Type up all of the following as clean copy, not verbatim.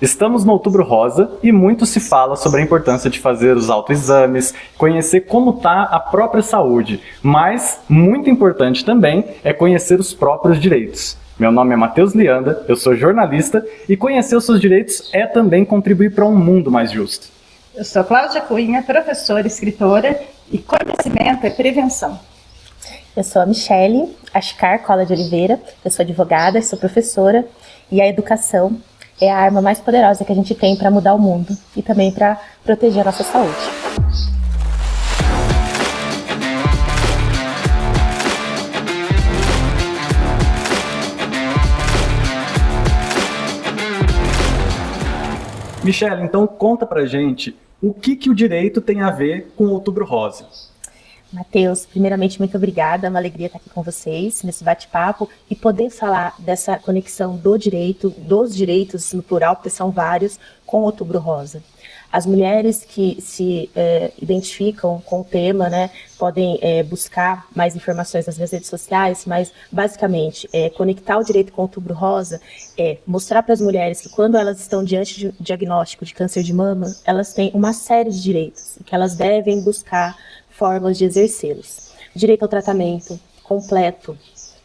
Estamos no Outubro Rosa e muito se fala sobre a importância de fazer os autoexames, conhecer como está a própria saúde, mas muito importante também é conhecer os próprios direitos. Meu nome é Matheus Lianda, eu sou jornalista e conhecer os seus direitos é também contribuir para um mundo mais justo. Eu sou Cláudia Cunha, professora, escritora e conhecimento é prevenção. Eu sou a Michele Ascar Cola de Oliveira, eu sou advogada, sou professora e a educação é a arma mais poderosa que a gente tem para mudar o mundo e também para proteger a nossa saúde. Michele, então conta pra gente o que o direito tem a ver com o Outubro Rosa. Matheus, primeiramente, muito obrigada, é uma alegria estar aqui com vocês nesse bate-papo e poder falar dessa conexão do direito, dos direitos no plural, porque são vários, com o Outubro Rosa. As mulheres que se identificam com o tema, né, podem buscar mais informações nas minhas redes sociais, mas basicamente conectar o direito com o Outubro Rosa é mostrar para as mulheres que quando elas estão diante de um diagnóstico de câncer de mama, elas têm uma série de direitos e que elas devem buscar formas de exercê-los. Direito ao tratamento completo,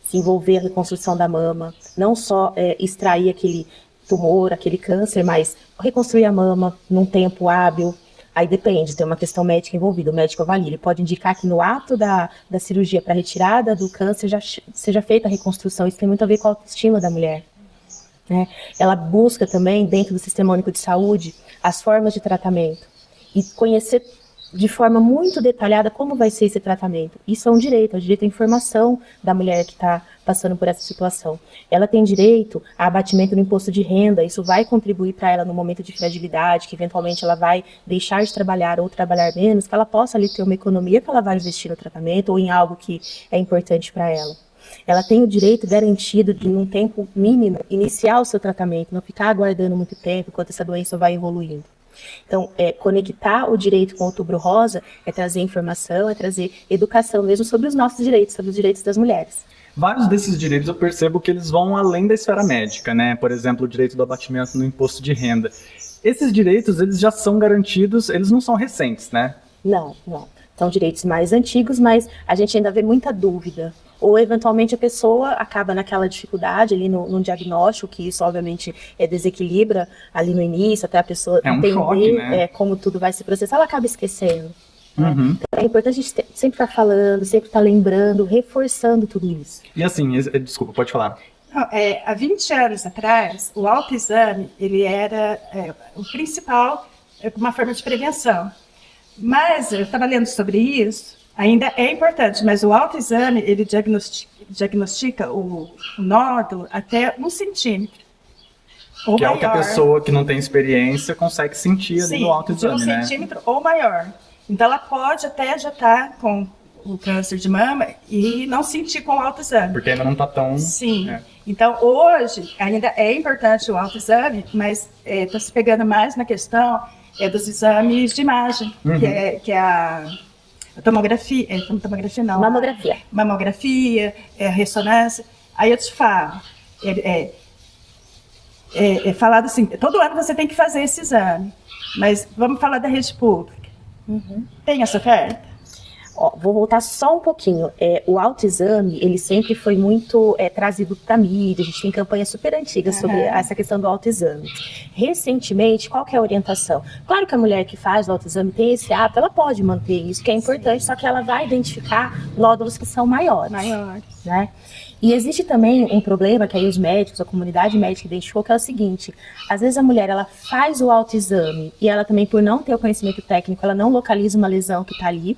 se envolver na reconstrução da mama, não só extrair aquele tumor, aquele câncer, mas reconstruir a mama num tempo hábil. Aí depende, tem uma questão médica envolvida, o médico avalia, ele pode indicar que no ato da cirurgia para retirada do câncer já seja feita a reconstrução. Isso tem muito a ver com a autoestima da mulher, né? Ela busca também, dentro do Sistema Único de Saúde, as formas de tratamento e conhecer de forma muito detalhada como vai ser esse tratamento. Isso é um direito, é o direito à informação da mulher que está passando por essa situação. Ela tem direito a abatimento do imposto de renda, isso vai contribuir para ela no momento de fragilidade, que eventualmente ela vai deixar de trabalhar ou trabalhar menos, que ela possa ali ter uma economia que ela vai investir no tratamento ou em algo que é importante para ela. Ela tem o direito garantido de, num tempo mínimo, iniciar o seu tratamento, não ficar aguardando muito tempo enquanto essa doença vai evoluindo. Então, conectar o direito com o Outubro Rosa é trazer informação, é trazer educação mesmo sobre os nossos direitos, sobre os direitos das mulheres. Vários desses direitos eu percebo que eles vão além da esfera médica, né? Por exemplo, o direito do abatimento no imposto de renda. Esses direitos, eles já são garantidos, eles não são recentes, né? Não. São direitos mais antigos, mas a gente ainda vê muita dúvida. Ou, eventualmente, a pessoa acaba naquela dificuldade ali no diagnóstico, que isso, obviamente, desequilibra ali no início, até a pessoa entender choque, né? Como tudo vai se processar, ela acaba esquecendo. Uhum. Né? Então, é importante a gente sempre estar falando, sempre estar lembrando, reforçando tudo isso. E assim, desculpa, pode falar. Há 20 anos atrás, o autoexame ele era o principal, uma forma de prevenção. Mas, eu estava lendo sobre isso, ainda é importante, mas o autoexame, ele diagnostica o nódulo até 1 centímetro. Ou que maior. É o que a pessoa que não tem experiência consegue sentir ali no autoexame, de 1 né? centímetro ou maior. Então, ela pode até já estar com o câncer de mama e não sentir com o autoexame. Porque ainda não está tão... Sim. Então, hoje, ainda é importante o autoexame, mas estou se pegando mais na questão dos exames de imagem, que é a tomografia, tomografia não. Mamografia. Mamografia, ressonância. Aí eu te falo, falado assim, todo ano você tem que fazer esse exame, mas vamos falar da rede pública. Tem essa oferta? Vou voltar só um pouquinho. O autoexame, ele sempre foi muito trazido para a mídia, a gente tem campanhas super antigas sobre essa questão do autoexame. Recentemente, qual que é a orientação? Claro que a mulher que faz o autoexame tem esse hábito, ela pode manter isso, que é importante, só que ela vai identificar nódulos que são maiores. Né? E existe também um problema que aí os médicos, a comunidade médica identificou, que é o seguinte: às vezes a mulher ela faz o autoexame e ela também, por não ter o conhecimento técnico, ela não localiza uma lesão que está ali.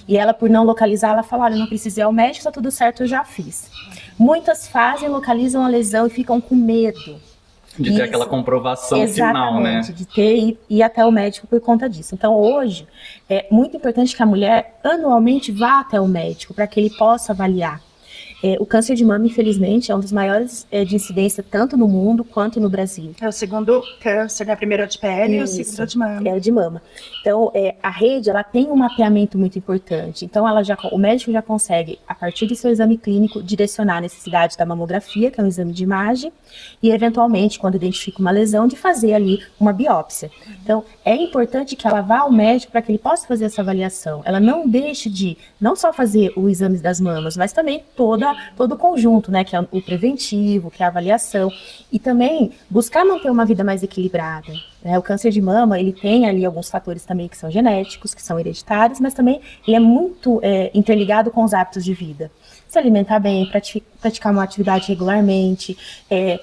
E ela, por não localizar, ela fala, olha, não precisei ao médico, está tudo certo, eu já fiz. Muitas fazem, localizam a lesão e ficam com medo. De ter aquela comprovação final, né? Exatamente, de ter e ir até o médico por conta disso. Então, hoje, é muito importante que a mulher, anualmente, vá até o médico, para que ele possa avaliar. O câncer de mama, infelizmente, é um dos maiores de incidência tanto no mundo quanto no Brasil. É o segundo câncer, né? Primeiro é o de pele e o segundo é o de mama. É o de mama. Então, a rede, ela tem um mapeamento muito importante. Então, o médico já consegue, a partir do seu exame clínico, direcionar a necessidade da mamografia, que é um exame de imagem, e, eventualmente, quando identifica uma lesão, de fazer ali uma biópsia. Então, é importante que ela vá ao médico para que ele possa fazer essa avaliação. Ela não deixe de, não só fazer o exame das mamas, mas também todo o conjunto, né, que é o preventivo, que é a avaliação, e também buscar manter uma vida mais equilibrada. O câncer de mama, ele tem ali alguns fatores também que são genéticos, que são hereditários, mas também ele é muito interligado com os hábitos de vida. Se alimentar bem, praticar uma atividade regularmente,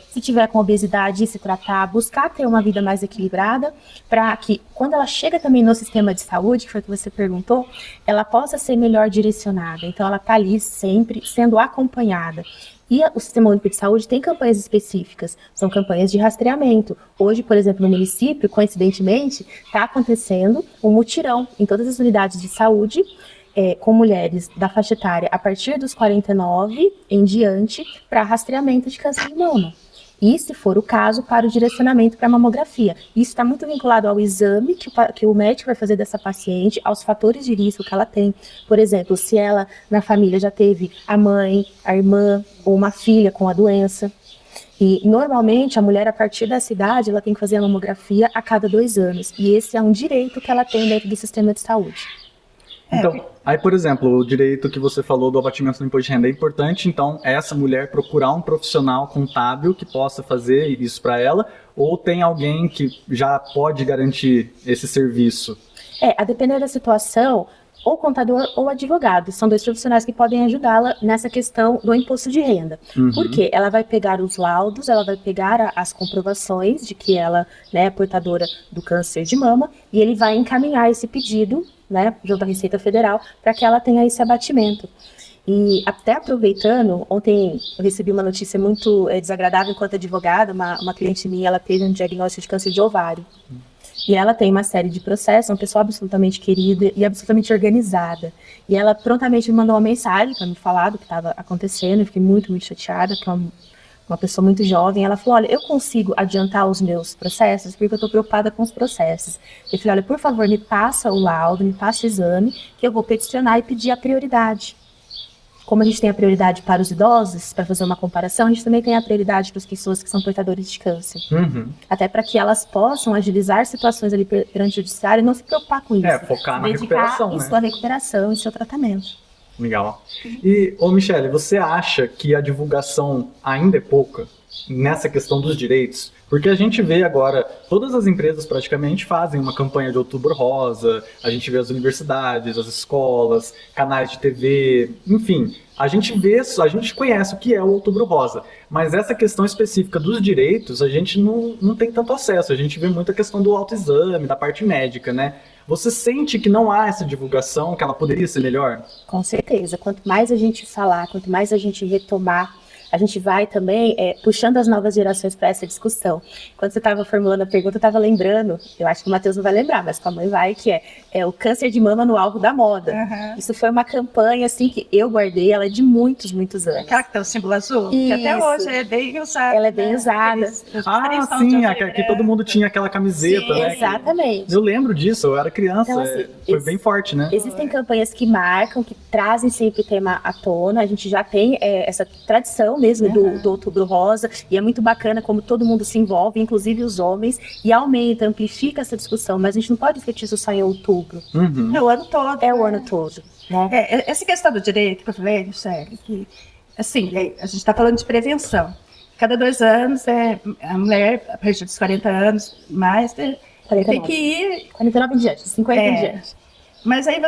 se tiver com obesidade, se tratar, buscar ter uma vida mais equilibrada, para que quando ela chega também no sistema de saúde, que foi o que você perguntou, ela possa ser melhor direcionada. Então ela está ali sempre sendo acompanhada. E o Sistema Único de Saúde tem campanhas específicas, são campanhas de rastreamento. Hoje, por exemplo, no município, coincidentemente, está acontecendo um mutirão em todas as unidades de saúde, com mulheres da faixa etária a partir dos 49 em diante, para rastreamento de câncer de mama. E, se for o caso, para o direcionamento para a mamografia. Isso está muito vinculado ao exame que o médico vai fazer dessa paciente, aos fatores de risco que ela tem. Por exemplo, se ela, na família, já teve a mãe, a irmã ou uma filha com a doença. E, normalmente, a mulher, a partir dessa idade, ela tem que fazer a mamografia a cada 2 anos. E esse é um direito que ela tem dentro do sistema de saúde. Então, aí, por exemplo, o direito que você falou do abatimento do imposto de renda é importante, então, essa mulher procurar um profissional contábil que possa fazer isso para ela, ou tem alguém que já pode garantir esse serviço? A depender da situação, ou contador ou advogado, são 2 profissionais que podem ajudá-la nessa questão do imposto de renda. Porque ela vai pegar os laudos, ela vai pegar as comprovações de que ela, né, é portadora do câncer de mama, e ele vai encaminhar esse pedido, né, junto à Receita Federal, para que ela tenha esse abatimento. E até aproveitando, ontem eu recebi uma notícia muito desagradável enquanto advogada. Uma cliente minha, ela teve um diagnóstico de câncer de ovário. E ela tem uma série de processos, uma pessoa absolutamente querida e absolutamente organizada. E ela prontamente me mandou uma mensagem para me falar do que estava acontecendo. Eu fiquei muito, muito chateada, porque é uma pessoa muito jovem. Ela falou: olha, eu consigo adiantar os meus processos porque eu estou preocupada com os processos. Eu falei: olha, por favor, me passa o laudo, me passa o exame, que eu vou peticionar e pedir a prioridade. Como a gente tem a prioridade para os idosos, para fazer uma comparação, a gente também tem a prioridade para as pessoas que são portadores de câncer. Até para que elas possam agilizar situações ali perante o judiciário e não se preocupar com isso. Focar na recuperação, em sua recuperação, em seu tratamento. Legal. E, Michele, você acha que a divulgação ainda é pouca nessa questão dos direitos? Porque a gente vê agora, todas as empresas praticamente fazem uma campanha de Outubro Rosa, a gente vê as universidades, as escolas, canais de TV, enfim, a gente conhece o que é o Outubro Rosa, mas essa questão específica dos direitos, a gente não tem tanto acesso, a gente vê muita questão do autoexame, da parte médica, né? Você sente que não há essa divulgação, que ela poderia ser melhor? Com certeza, quanto mais a gente falar, quanto mais a gente retomar, a gente vai também puxando as novas gerações para essa discussão. Quando você estava formulando a pergunta, eu estava lembrando, eu acho que o Matheus não vai lembrar, mas com a mãe vai, que é o câncer de mama no alvo da moda. Isso foi uma campanha assim que eu guardei, ela é de muitos, muitos anos. Aquela que tem o símbolo azul, que até hoje é bem usada. Ela é bem usada. Sim, que todo mundo tinha aquela camiseta, sim, né? Exatamente. Eu lembro disso, eu era criança, então, assim, foi bem forte, né? Existem campanhas que marcam, que trazem sempre o tema à tona, a gente já tem essa tradição mesmo do Outubro Rosa, e é muito bacana como todo mundo se envolve, inclusive os homens, e aumenta, amplifica essa discussão, mas a gente não pode discutir isso só em outubro. É o ano todo. É o ano todo. Né? Essa questão do direito que eu falei, sério, que assim, a gente está falando de prevenção. Cada 2 anos, a mulher, a partir dos 40 anos, mais, tem que ir... 49 em diante, 50 em diante. Mas aí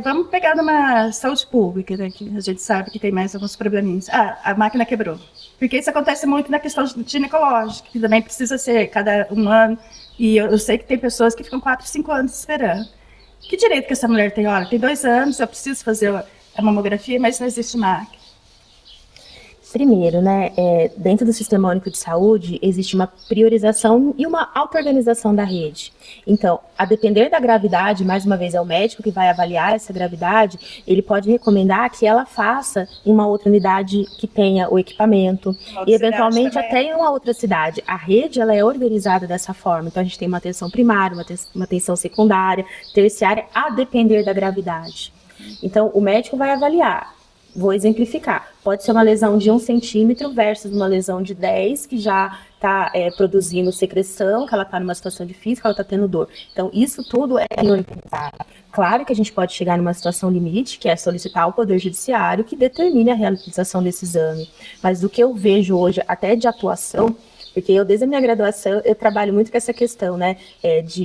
vamos pegar numa saúde pública, né, que a gente sabe que tem mais alguns probleminhas. A máquina quebrou. Porque isso acontece muito na questão ginecológica, que também precisa ser cada 1 ano. E eu sei que tem pessoas que ficam 4, 5 anos esperando. Que direito que essa mulher tem? Olha, tem 2 anos, eu preciso fazer a mamografia, mas não existe máquina. Primeiro, né, dentro do Sistema Único de Saúde, existe uma priorização e uma auto-organização da rede. Então, a depender da gravidade, mais uma vez é o médico que vai avaliar essa gravidade, ele pode recomendar que ela faça em uma outra unidade que tenha o equipamento, e eventualmente até em uma outra cidade. A rede, ela é organizada dessa forma, então a gente tem uma atenção primária, uma atenção secundária, terciária, a depender da gravidade. Então, o médico vai avaliar. Vou exemplificar. Pode ser uma lesão de 1 centímetro versus uma lesão de 10, que já está produzindo secreção, que ela está numa situação difícil, que ela está tendo dor. Então, isso tudo é organizado. Claro que a gente pode chegar numa situação limite, que é solicitar ao Poder Judiciário que determine a realização desse exame. Mas do que eu vejo hoje, até de atuação, porque eu, desde a minha graduação, eu trabalho muito com essa questão, né,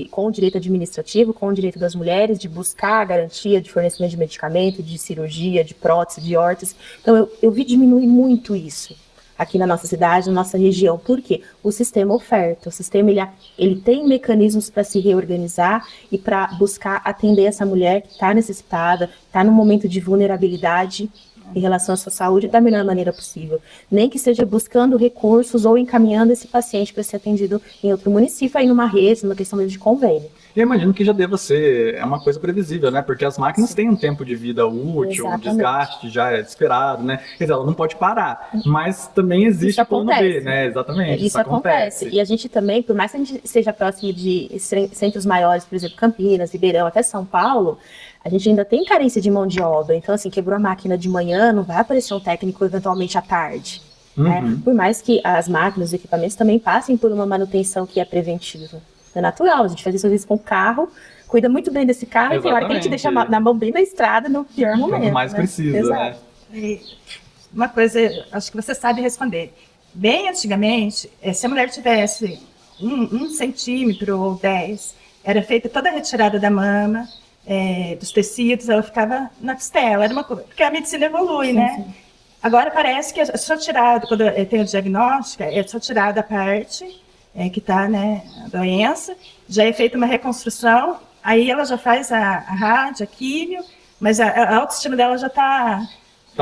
com o direito administrativo, com o direito das mulheres, de buscar a garantia de fornecimento de medicamento, de cirurgia, de prótese, de órtese. Então, eu vi diminuir muito isso aqui na nossa cidade, na nossa região. Por quê? O sistema oferta, o sistema ele tem mecanismos para se reorganizar e para buscar atender essa mulher que está necessitada, está num momento de vulnerabilidade em relação à sua saúde da melhor maneira possível. Nem que seja buscando recursos ou encaminhando esse paciente para ser atendido em outro município, aí numa rede, numa questão de convênio. Eu imagino que já deva ser uma coisa previsível, né? Porque as máquinas têm um tempo de vida útil, um desgaste já é esperado, né? Quer dizer, ela não pode parar, mas também existe plano B, né? Exatamente. Isso acontece. E a gente também, por mais que a gente seja próximo de centros maiores, por exemplo, Campinas, Ribeirão, até São Paulo, a gente ainda tem carência de mão de obra. Então, assim, quebrou a máquina de manhã, não vai aparecer um técnico eventualmente à tarde. Né? Por mais que as máquinas, os equipamentos também passem por uma manutenção que é preventiva. É natural, a gente faz isso com o carro, cuida muito bem desse carro, e tem hora que a gente deixa na mão bem da estrada no pior momento. Quanto mais precisa, Exato. né? Uma coisa, acho que você sabe responder. Bem antigamente, se a mulher tivesse 1 centímetro ou 10, era feita toda a retirada da mama, dos tecidos, ela ficava na costela, era uma coisa, porque a medicina evolui, né? Sim. Agora parece que é só tirado, quando tem o diagnóstico, é só tirada a parte que está, né, a doença, já é feita uma reconstrução, aí ela já faz a rádio, a químio, mas a autoestima dela já está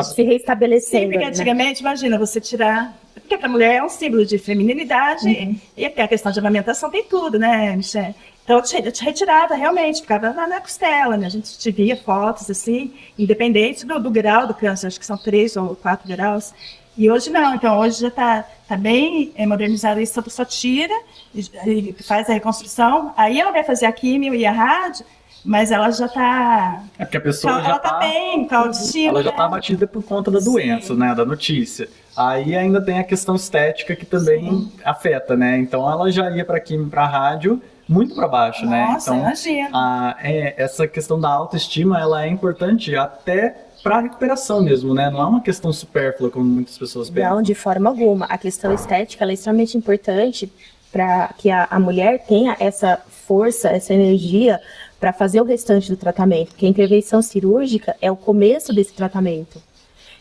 se reestabelecendo. Sim, porque antigamente, imagina, você tirar... Porque para a mulher é um símbolo de feminilidade, e a questão de amamentação tem tudo, né, Michelle? Então, eu te retirava, realmente, ficava na costela, né? A gente te via fotos, assim, independente do grau do câncer, acho que são 3 ou 4 graus. E hoje não, então hoje já está bem modernizado isso, só tira, e faz a reconstrução, aí ela vai fazer a químio e a rádio, mas ela já está... É porque a pessoa já está bem, com a autoestima. Ela já está abatida por conta da doença, né, da notícia. Aí ainda tem a questão estética que também afeta, né? Então ela já ia para químio, para rádio, muito para baixo, né? Nossa, então, imagina. Essa questão da autoestima, ela é importante até para a recuperação mesmo, né? Não é uma questão supérflua, como muitas pessoas pensam. Não, de forma alguma. A questão estética, ela é extremamente importante para que a mulher tenha essa força, essa energia para fazer o restante do tratamento, porque a intervenção cirúrgica é o começo desse tratamento.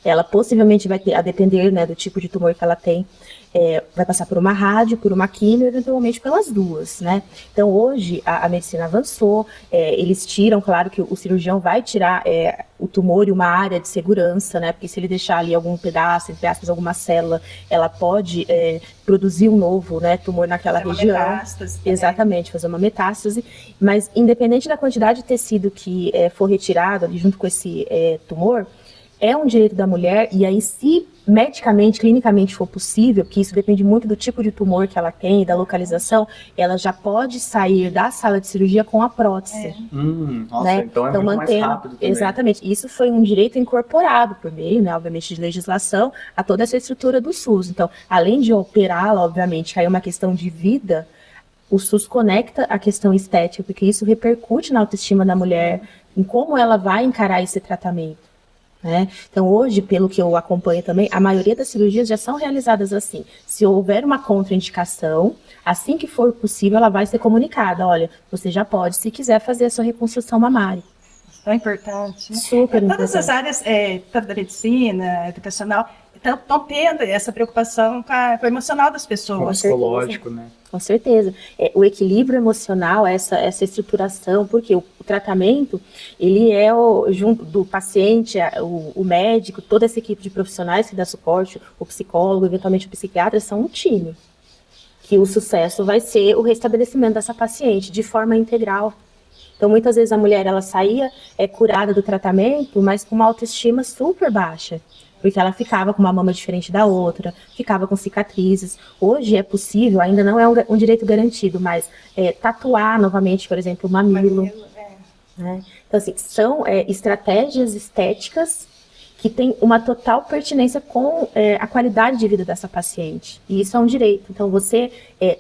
Ela possivelmente vai ter, a depender, né, do tipo de tumor que ela tem, vai passar por uma rádio, por uma químio, eventualmente pelas duas, né? Então, hoje, a medicina avançou, eles tiram, claro que o cirurgião vai tirar o tumor e uma área de segurança, né? Porque se ele deixar ali algum pedaço, entre aspas, alguma célula, ela pode produzir um novo, né, tumor naquela região. Metástase também. Exatamente, fazer uma metástase. Mas, independente da quantidade de tecido que for retirado ali junto com esse tumor, é um direito da mulher, e aí se medicamente, clinicamente for possível, que isso depende muito do tipo de tumor que ela tem e da localização, ela já pode sair da sala de cirurgia com a prótese. Nossa, né? então muito mais rápido também. Exatamente, isso foi um direito incorporado por meio, né, obviamente, de legislação, a toda essa estrutura do SUS. Então, além de operá-la, obviamente, que aí é uma questão de vida, o SUS conecta a questão estética, porque isso repercute na autoestima da mulher, em como ela vai encarar esse tratamento. Né? Então, hoje, pelo que eu acompanho também, a maioria das cirurgias já são realizadas assim. Se houver uma contraindicação, assim que for possível, ela vai ser comunicada. Olha, você já pode, se quiser, fazer a sua reconstrução mamária. Tão importante. Né? Super importante. Todas as áreas, tanto da medicina, educacional, estão tendo essa preocupação com o emocional das pessoas. Com o psicológico, né? Com certeza. O equilíbrio emocional, essa estruturação, porque o tratamento, ele é junto do paciente, o médico, toda essa equipe de profissionais que dá suporte, o psicólogo, eventualmente o psiquiatra, são um time. Que o sucesso vai ser o restabelecimento dessa paciente de forma integral. Então, muitas vezes a mulher, ela saía curada do tratamento, mas com uma autoestima super baixa. Porque ela ficava com uma mama diferente da outra, ficava com cicatrizes. Hoje é possível, ainda não é um direito garantido, mas tatuar novamente, por exemplo, o mamilo. Né? Então, assim, são estratégias estéticas que têm uma total pertinência com a qualidade de vida dessa paciente. E isso é um direito. Então,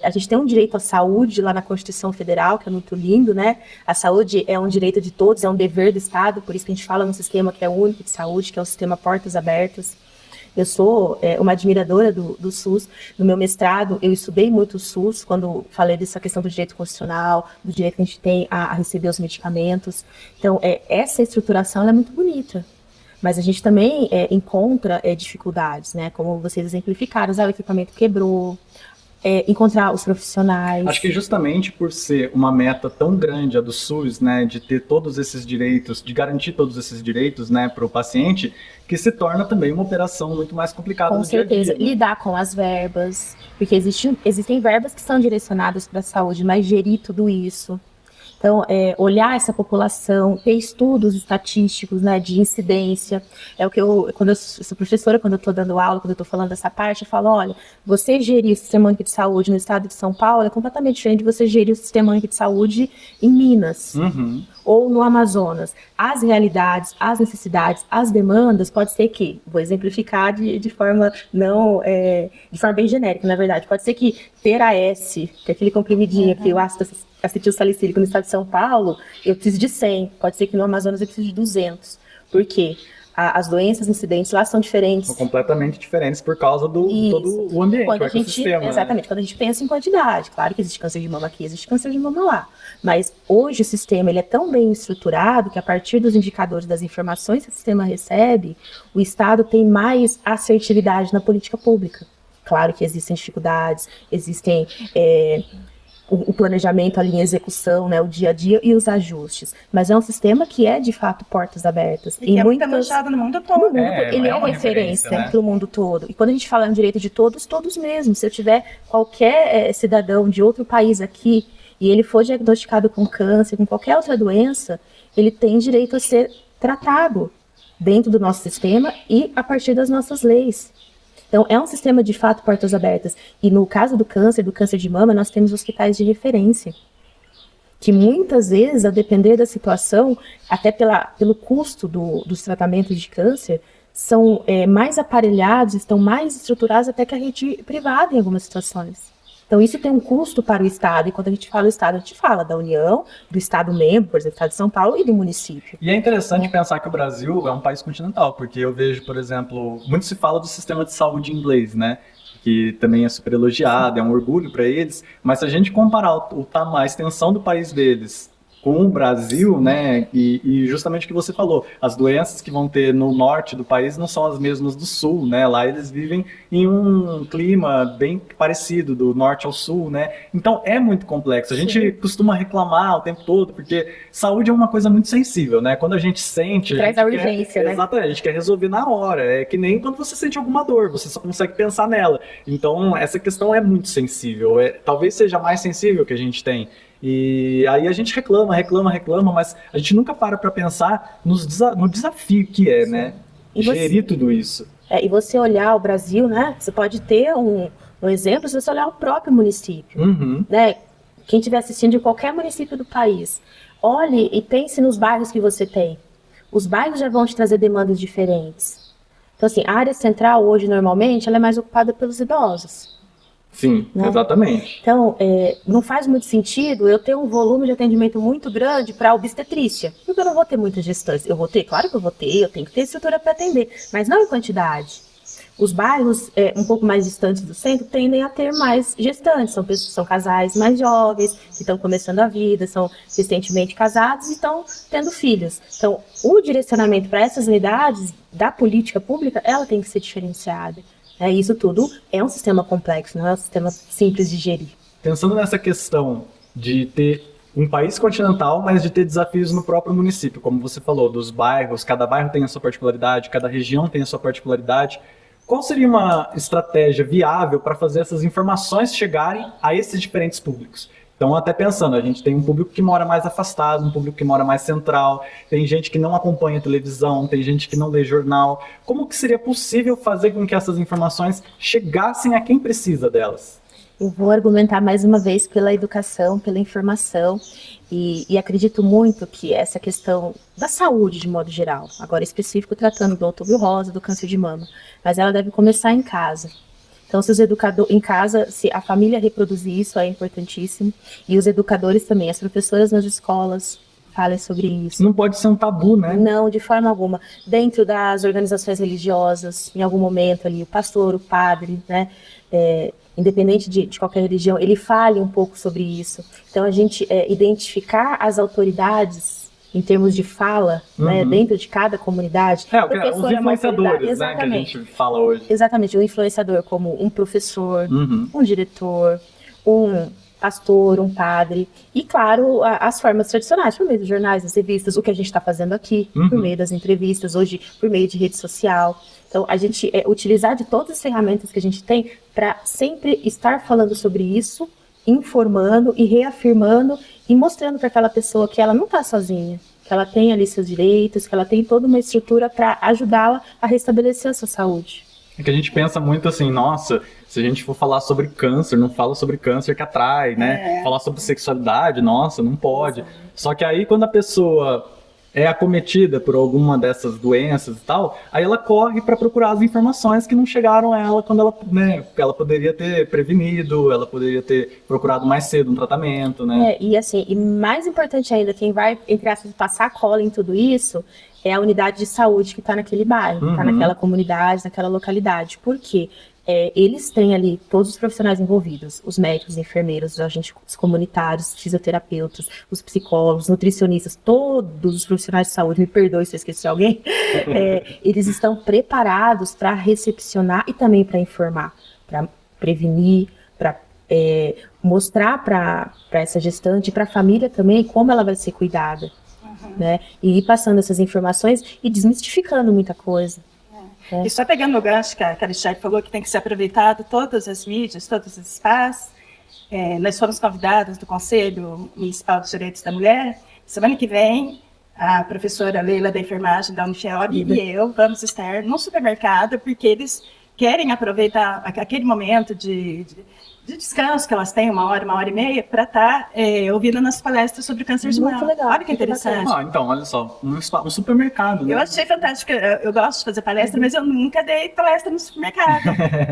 a gente tem um direito à saúde lá na Constituição Federal, que é muito lindo, né? A saúde é um direito de todos, é um dever do Estado, por isso que a gente fala num sistema que é único de saúde, que é o sistema Portas Abertas. Eu sou uma admiradora do SUS. No meu mestrado, eu estudei muito o SUS, quando falei dessa questão do direito constitucional, do direito que a gente tem a receber os medicamentos. Então, essa estruturação ela é muito bonita. Mas a gente também encontra dificuldades, né? Como vocês exemplificaram, o equipamento quebrou, encontrar os profissionais. Acho que justamente por ser uma meta tão grande a do SUS, né, de ter todos esses direitos, de garantir todos esses direitos, né, para o paciente, que se torna também uma operação muito mais complicada no dia a dia. Com certeza, lidar com as verbas, porque existem verbas que são direcionadas para a saúde, mas gerir tudo isso. Então, olhar essa população, ter estudos estatísticos, né, de incidência. É o que quando eu sou professora, quando eu estou dando aula, quando eu estou falando dessa parte, eu falo, olha, você gerir o Sistema Único de Saúde no estado de São Paulo é completamente diferente de você gerir o Sistema Único de Saúde em Minas. Ou no Amazonas. As realidades, as necessidades, as demandas, pode ser que, vou exemplificar de forma de forma bem genérica, na verdade, pode ser que ter AS, que é aquele comprimidinho, que o ácido acetilsalicílico no estado de São Paulo, eu preciso de 100, pode ser que no Amazonas eu precise de 200. Por quê? As doenças, incidentes lá são diferentes. São completamente diferentes por causa do todo o ambiente, o ecossistema. Exatamente, né? Quando a gente pensa em quantidade. Claro que existe câncer de mama aqui, existe câncer de mama lá. Mas hoje o sistema ele é tão bem estruturado que a partir dos indicadores das informações que o sistema recebe, o Estado tem mais assertividade na política pública. Claro que existem dificuldades, existem o planejamento ali em execução, né, o dia a dia e os ajustes. Mas é um sistema que é, de fato, portas abertas. E que é muito elogiado no mundo todo. Ele é referência, né, para o mundo todo. E quando a gente fala em direito de todos, todos mesmo. Se eu tiver qualquer cidadão de outro país aqui e ele for diagnosticado com câncer, com qualquer outra doença, ele tem direito a ser tratado dentro do nosso sistema e a partir das nossas leis. Então, é um sistema de fato portas abertas. E no caso do câncer de mama, nós temos hospitais de referência. Que muitas vezes, a depender da situação, até pelo custo dos tratamentos de câncer, são mais aparelhados, estão mais estruturados até que a rede privada em algumas situações. Então, isso tem um custo para o Estado, e quando a gente fala do Estado, a gente fala da União, do Estado membro, por exemplo, do Estado de São Paulo, e do município. E é interessante pensar que o Brasil é um país continental, porque eu vejo, por exemplo, muito se fala do sistema de saúde inglês, né? Que também é super elogiado, é um orgulho para eles, mas se a gente comparar a extensão do país deles com o Brasil, né, e justamente o que você falou, as doenças que vão ter no norte do país não são as mesmas do sul, né, lá eles vivem em um clima bem parecido do norte ao sul, né, então é muito complexo, a gente costuma reclamar o tempo todo, porque saúde é uma coisa muito sensível, né, quando a gente sente... Traz a urgência, né? Exatamente, a gente quer resolver na hora, é que nem quando você sente alguma dor, você só consegue pensar nela, então essa questão é muito sensível, talvez seja a mais sensível que a gente tem. E aí a gente reclama, mas a gente nunca para pensar no desafio que é, né? Gerir tudo isso. E você olhar o Brasil, né? Você pode ter um exemplo se você olhar o próprio município. Né? Quem estiver assistindo de qualquer município do país, olhe e pense nos bairros que você tem. Os bairros já vão te trazer demandas diferentes. Então, assim, a área central hoje, normalmente, ela é mais ocupada pelos idosos. Sim, né? Exatamente. Então, não faz muito sentido eu ter um volume de atendimento muito grande para obstetrícia, porque eu não vou ter muitas gestantes. Eu vou ter, claro que eu vou ter, eu tenho que ter estrutura para atender, mas não em quantidade. Os bairros um pouco mais distantes do centro tendem a ter mais gestantes, são casais mais jovens, que estão começando a vida, são recentemente casados e estão tendo filhos. Então, o direcionamento para essas unidades da política pública, ela tem que ser diferenciada. Isso tudo é um sistema complexo, não é um sistema simples de gerir. Pensando nessa questão de ter um país continental, mas de ter desafios no próprio município, como você falou, dos bairros, cada bairro tem a sua particularidade, cada região tem a sua particularidade. Qual seria uma estratégia viável para fazer essas informações chegarem a esses diferentes públicos? Então, até pensando, a gente tem um público que mora mais afastado, um público que mora mais central, tem gente que não acompanha televisão, tem gente que não lê jornal. Como que seria possível fazer com que essas informações chegassem a quem precisa delas? Eu vou argumentar mais uma vez pela educação, pela informação, e acredito muito que essa questão da saúde de modo geral, agora específico tratando do Outubro Rosa, do câncer de mama, mas ela deve começar em casa. Então, se os educadores em casa, se a família reproduzir isso, é importantíssimo, e os educadores também, as professoras nas escolas, falem sobre isso. Não pode ser um tabu, né? Não, de forma alguma. Dentro das organizações religiosas, em algum momento ali, o pastor, o padre, né, independente de qualquer religião, ele fale um pouco sobre isso. Então, a gente identificar as autoridades em termos de fala, né, dentro de cada comunidade. Os influenciadores, né, que a gente fala hoje. Exatamente, o influenciador como um professor, um diretor, um pastor, um padre, e claro, as formas tradicionais, por meio dos jornais, das revistas, o que a gente está fazendo aqui, por meio das entrevistas, hoje por meio de rede social. Então, a gente utilizar de todas as ferramentas que a gente tem para sempre estar falando sobre isso, informando e reafirmando e mostrando para aquela pessoa que ela não está sozinha, que ela tem ali seus direitos, que ela tem toda uma estrutura para ajudá-la a restabelecer a sua saúde. É que a gente pensa muito assim, nossa, se a gente for falar sobre câncer, não fala sobre câncer que atrai, né? Falar sobre sexualidade, nossa, não pode. Só que aí quando a pessoa é acometida por alguma dessas doenças e tal, aí ela corre para procurar as informações que não chegaram a ela quando ela, né, ela poderia ter prevenido, ela poderia ter procurado mais cedo um tratamento, né? E assim, e mais importante ainda, quem vai, entre aspas, passar a cola em tudo isso é a unidade de saúde que está naquele bairro, está naquela comunidade, naquela localidade. Por quê? Eles têm ali todos os profissionais envolvidos, os médicos, os enfermeiros, os agentes comunitários, os fisioterapeutas, os psicólogos, nutricionistas, todos os profissionais de saúde, me perdoe se eu esqueci de alguém, eles estão preparados para recepcionar e também para informar, para prevenir, para mostrar para essa gestante, para a família também, como ela vai ser cuidada, né? E ir passando essas informações e desmistificando muita coisa. E só pegando o gancho que a Alexandre falou, que tem que ser aproveitado todas as mídias, todos os espaços. Nós fomos convidados do Conselho Municipal dos Direitos da Mulher. Semana que vem, a professora Leila da Enfermagem da Unifiop e eu vamos estar no supermercado, porque eles querem aproveitar aquele momento de descanso que elas têm, uma hora e meia, para estar ouvindo nas palestras sobre o câncer de mama. Muito legal. Olha que interessante. Então, olha só, um supermercado, né? Eu achei fantástico. Eu gosto de fazer palestra, mas eu nunca dei palestra no supermercado.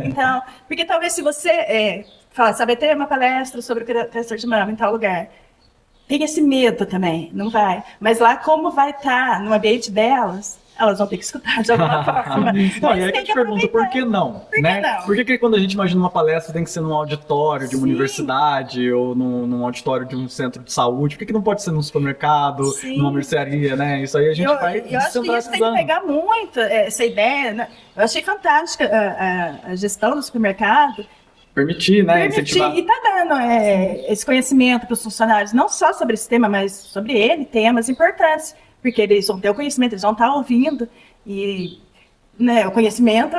Então, porque talvez se você falar, sabe, ter uma palestra sobre o câncer de mama em tal lugar, tem esse medo também, não vai. Mas lá, como vai estar no ambiente delas, elas vão ter que escutar de alguma forma. Não, e aí que eu te pergunto, por que não? Por que não? Por que quando a gente imagina uma palestra tem que ser num auditório de uma universidade ou num auditório de um centro de saúde? Por que não pode ser num supermercado, numa mercearia, né? Isso aí a gente vai Eu acho que isso tem que pegar muito essa ideia, né? Eu achei fantástica a gestão do supermercado. Permitir, né? Incentivar. E está dando esse conhecimento para os funcionários, não só sobre esse tema, mas sobre temas importantes. Porque eles vão ter o conhecimento, eles vão estar ouvindo, e né, o conhecimento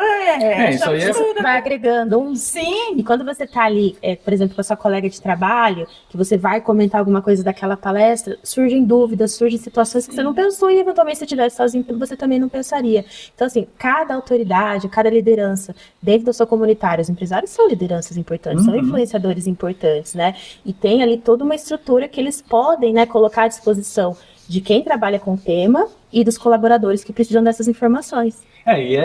isso aí vai agregando. Sim. E quando você está ali, por exemplo, com a sua colega de trabalho, que você vai comentar alguma coisa daquela palestra, surgem dúvidas, surgem situações que você não pensou e eventualmente se estivesse sozinho, você também não pensaria. Então, assim, cada autoridade, cada liderança dentro da sua comunitária, os empresários são lideranças importantes, são influenciadores importantes, né? E tem ali toda uma estrutura que eles podem, né, colocar à disposição de quem trabalha com o tema e dos colaboradores que precisam dessas informações. Aí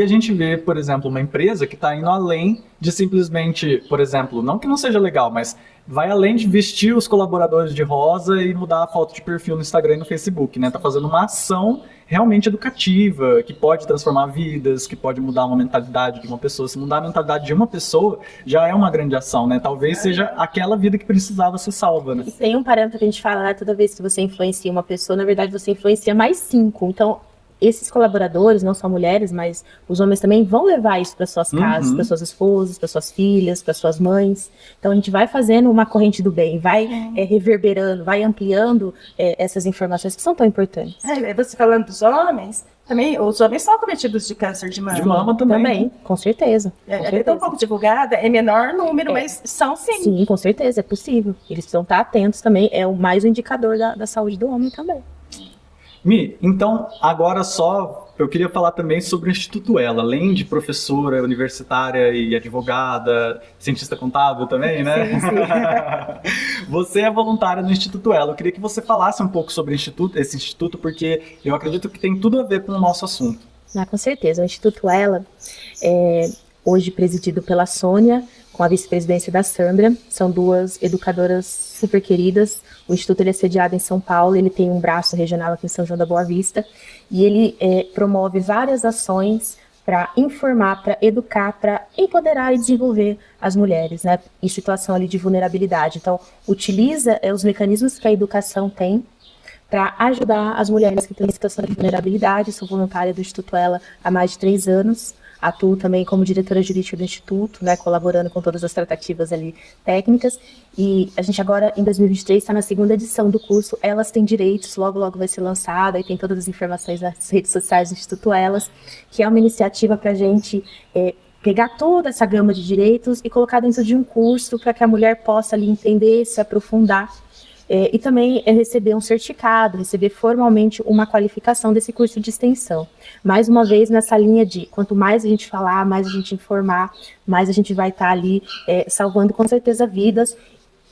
a gente vê, por exemplo, uma empresa que está indo além de simplesmente, por exemplo, não que não seja legal, mas vai além de vestir os colaboradores de rosa e mudar a foto de perfil no Instagram e no Facebook, né? Tá fazendo uma ação realmente educativa, que pode transformar vidas, que pode mudar uma mentalidade de uma pessoa. Se mudar a mentalidade de uma pessoa, já é uma grande ação, né? Talvez seja aquela vida que precisava ser salva, né? E tem um parâmetro que a gente fala, né? Toda vez que você influencia uma pessoa, na verdade você influencia mais 5. Então, esses colaboradores, não só mulheres, mas os homens também vão levar isso para suas casas, para suas esposas, para suas filhas, para suas mães. Então a gente vai fazendo uma corrente do bem, vai reverberando, vai ampliando essas informações que são tão importantes. Você falando dos homens, também os homens são acometidos de câncer de mama. De mama também. Com certeza. É tão pouco divulgada, é menor número, mas são sim. Sim, com certeza, é possível. Eles precisam estar atentos também, é o mais um indicador da saúde do homem também. Mi, então agora só eu queria falar também sobre o Instituto Ela, além de professora universitária e advogada, cientista contábil também, né? Sim, sim. Você é voluntária no Instituto Ela. Eu queria que você falasse um pouco sobre esse instituto, porque eu acredito que tem tudo a ver com o nosso assunto. Com certeza. O Instituto Ela é hoje presidido pela Sônia, com a vice-presidência da Sandra. São duas educadoras super queridas. O Instituto ele é sediado em São Paulo, ele tem um braço regional aqui em São João da Boa Vista, e ele promove várias ações para informar, para educar, para empoderar e desenvolver as mulheres, né, em situação ali de vulnerabilidade. Então, utiliza os mecanismos que a educação tem para ajudar as mulheres que estão em situação de vulnerabilidade. Sou voluntária do Instituto Ela há mais de 3 anos. Atuo também como diretora jurídica do Instituto, né, colaborando com todas as tratativas ali técnicas. E a gente agora, em 2023, está na 2ª edição do curso Elas Têm Direitos, logo logo vai ser lançada, e tem todas as informações nas redes sociais do Instituto Elas, que é uma iniciativa para a gente pegar toda essa gama de direitos e colocar dentro de um curso para que a mulher possa ali entender, se aprofundar. E também receber um certificado, receber formalmente uma qualificação desse curso de extensão. Mais uma vez nessa linha de quanto mais a gente falar, mais a gente informar, mais a gente vai estar ali salvando com certeza vidas,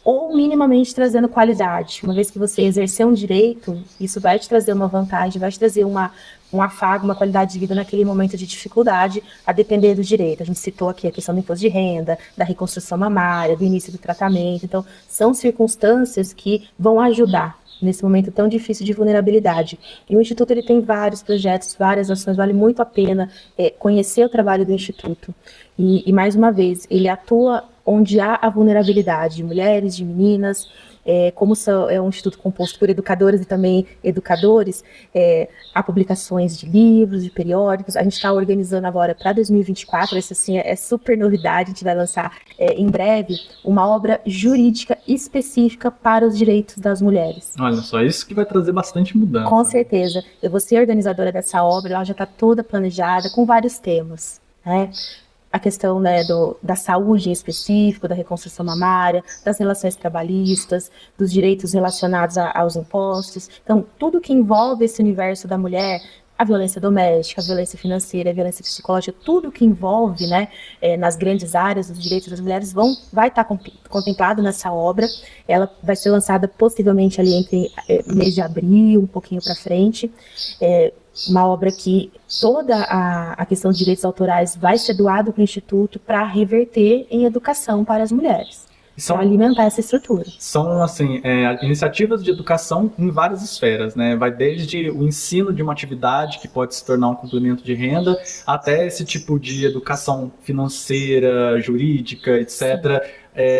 ou minimamente trazendo qualidade. Uma vez que você exercer um direito, isso vai te trazer uma vantagem, vai te trazer um afago, uma qualidade de vida naquele momento de dificuldade, a depender do direito. A gente citou aqui a questão do imposto de renda, da reconstrução mamária, do início do tratamento. Então, são circunstâncias que vão ajudar nesse momento tão difícil de vulnerabilidade. E o Instituto ele tem vários projetos, várias ações, vale muito a pena conhecer o trabalho do Instituto. E mais uma vez, ele atua onde há a vulnerabilidade de mulheres, de meninas. Como é um instituto composto por educadoras e também educadores, há publicações de livros, de periódicos. A gente está organizando agora para 2024, essa assim, é super novidade, a gente vai lançar em breve uma obra jurídica específica para os direitos das mulheres. Olha só, isso que vai trazer bastante mudança. Com certeza. Eu vou ser organizadora dessa obra, ela já está toda planejada, com vários temas, né? A questão, né, da saúde em específico, da reconstrução mamária, das relações trabalhistas, dos direitos relacionados aos impostos. Então, tudo que envolve esse universo da mulher, a violência doméstica, a violência financeira, a violência psicológica, tudo que envolve, né, nas grandes áreas, os direitos das mulheres, vai estar contemplado nessa obra. Ela vai ser lançada possivelmente ali entre mês de abril, um pouquinho para frente. Uma obra que toda a questão de direitos autorais vai ser doada para o Instituto para reverter em educação para as mulheres, para alimentar essa estrutura. São, assim, iniciativas de educação em várias esferas, né? Vai desde o ensino de uma atividade que pode se tornar um complemento de renda, até esse tipo de educação financeira, jurídica, etc.,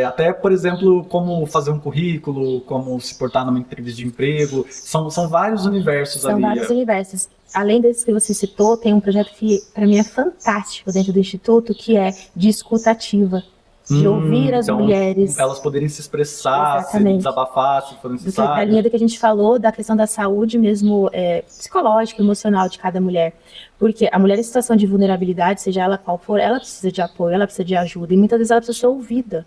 até, por exemplo, como fazer um currículo, como se portar numa entrevista de emprego. São vários universos ali. São vários universos. Além desses que você citou, tem um projeto que, para mim, é fantástico dentro do Instituto, que é de escuta ativa. De ouvir as mulheres. Elas poderem se expressar, se desabafar, se for necessário. Da linha do que a gente falou, da questão da saúde mesmo psicológica, emocional de cada mulher. Porque a mulher em situação de vulnerabilidade, seja ela qual for, ela precisa de apoio, ela precisa de ajuda. E muitas vezes ela precisa ser ouvida.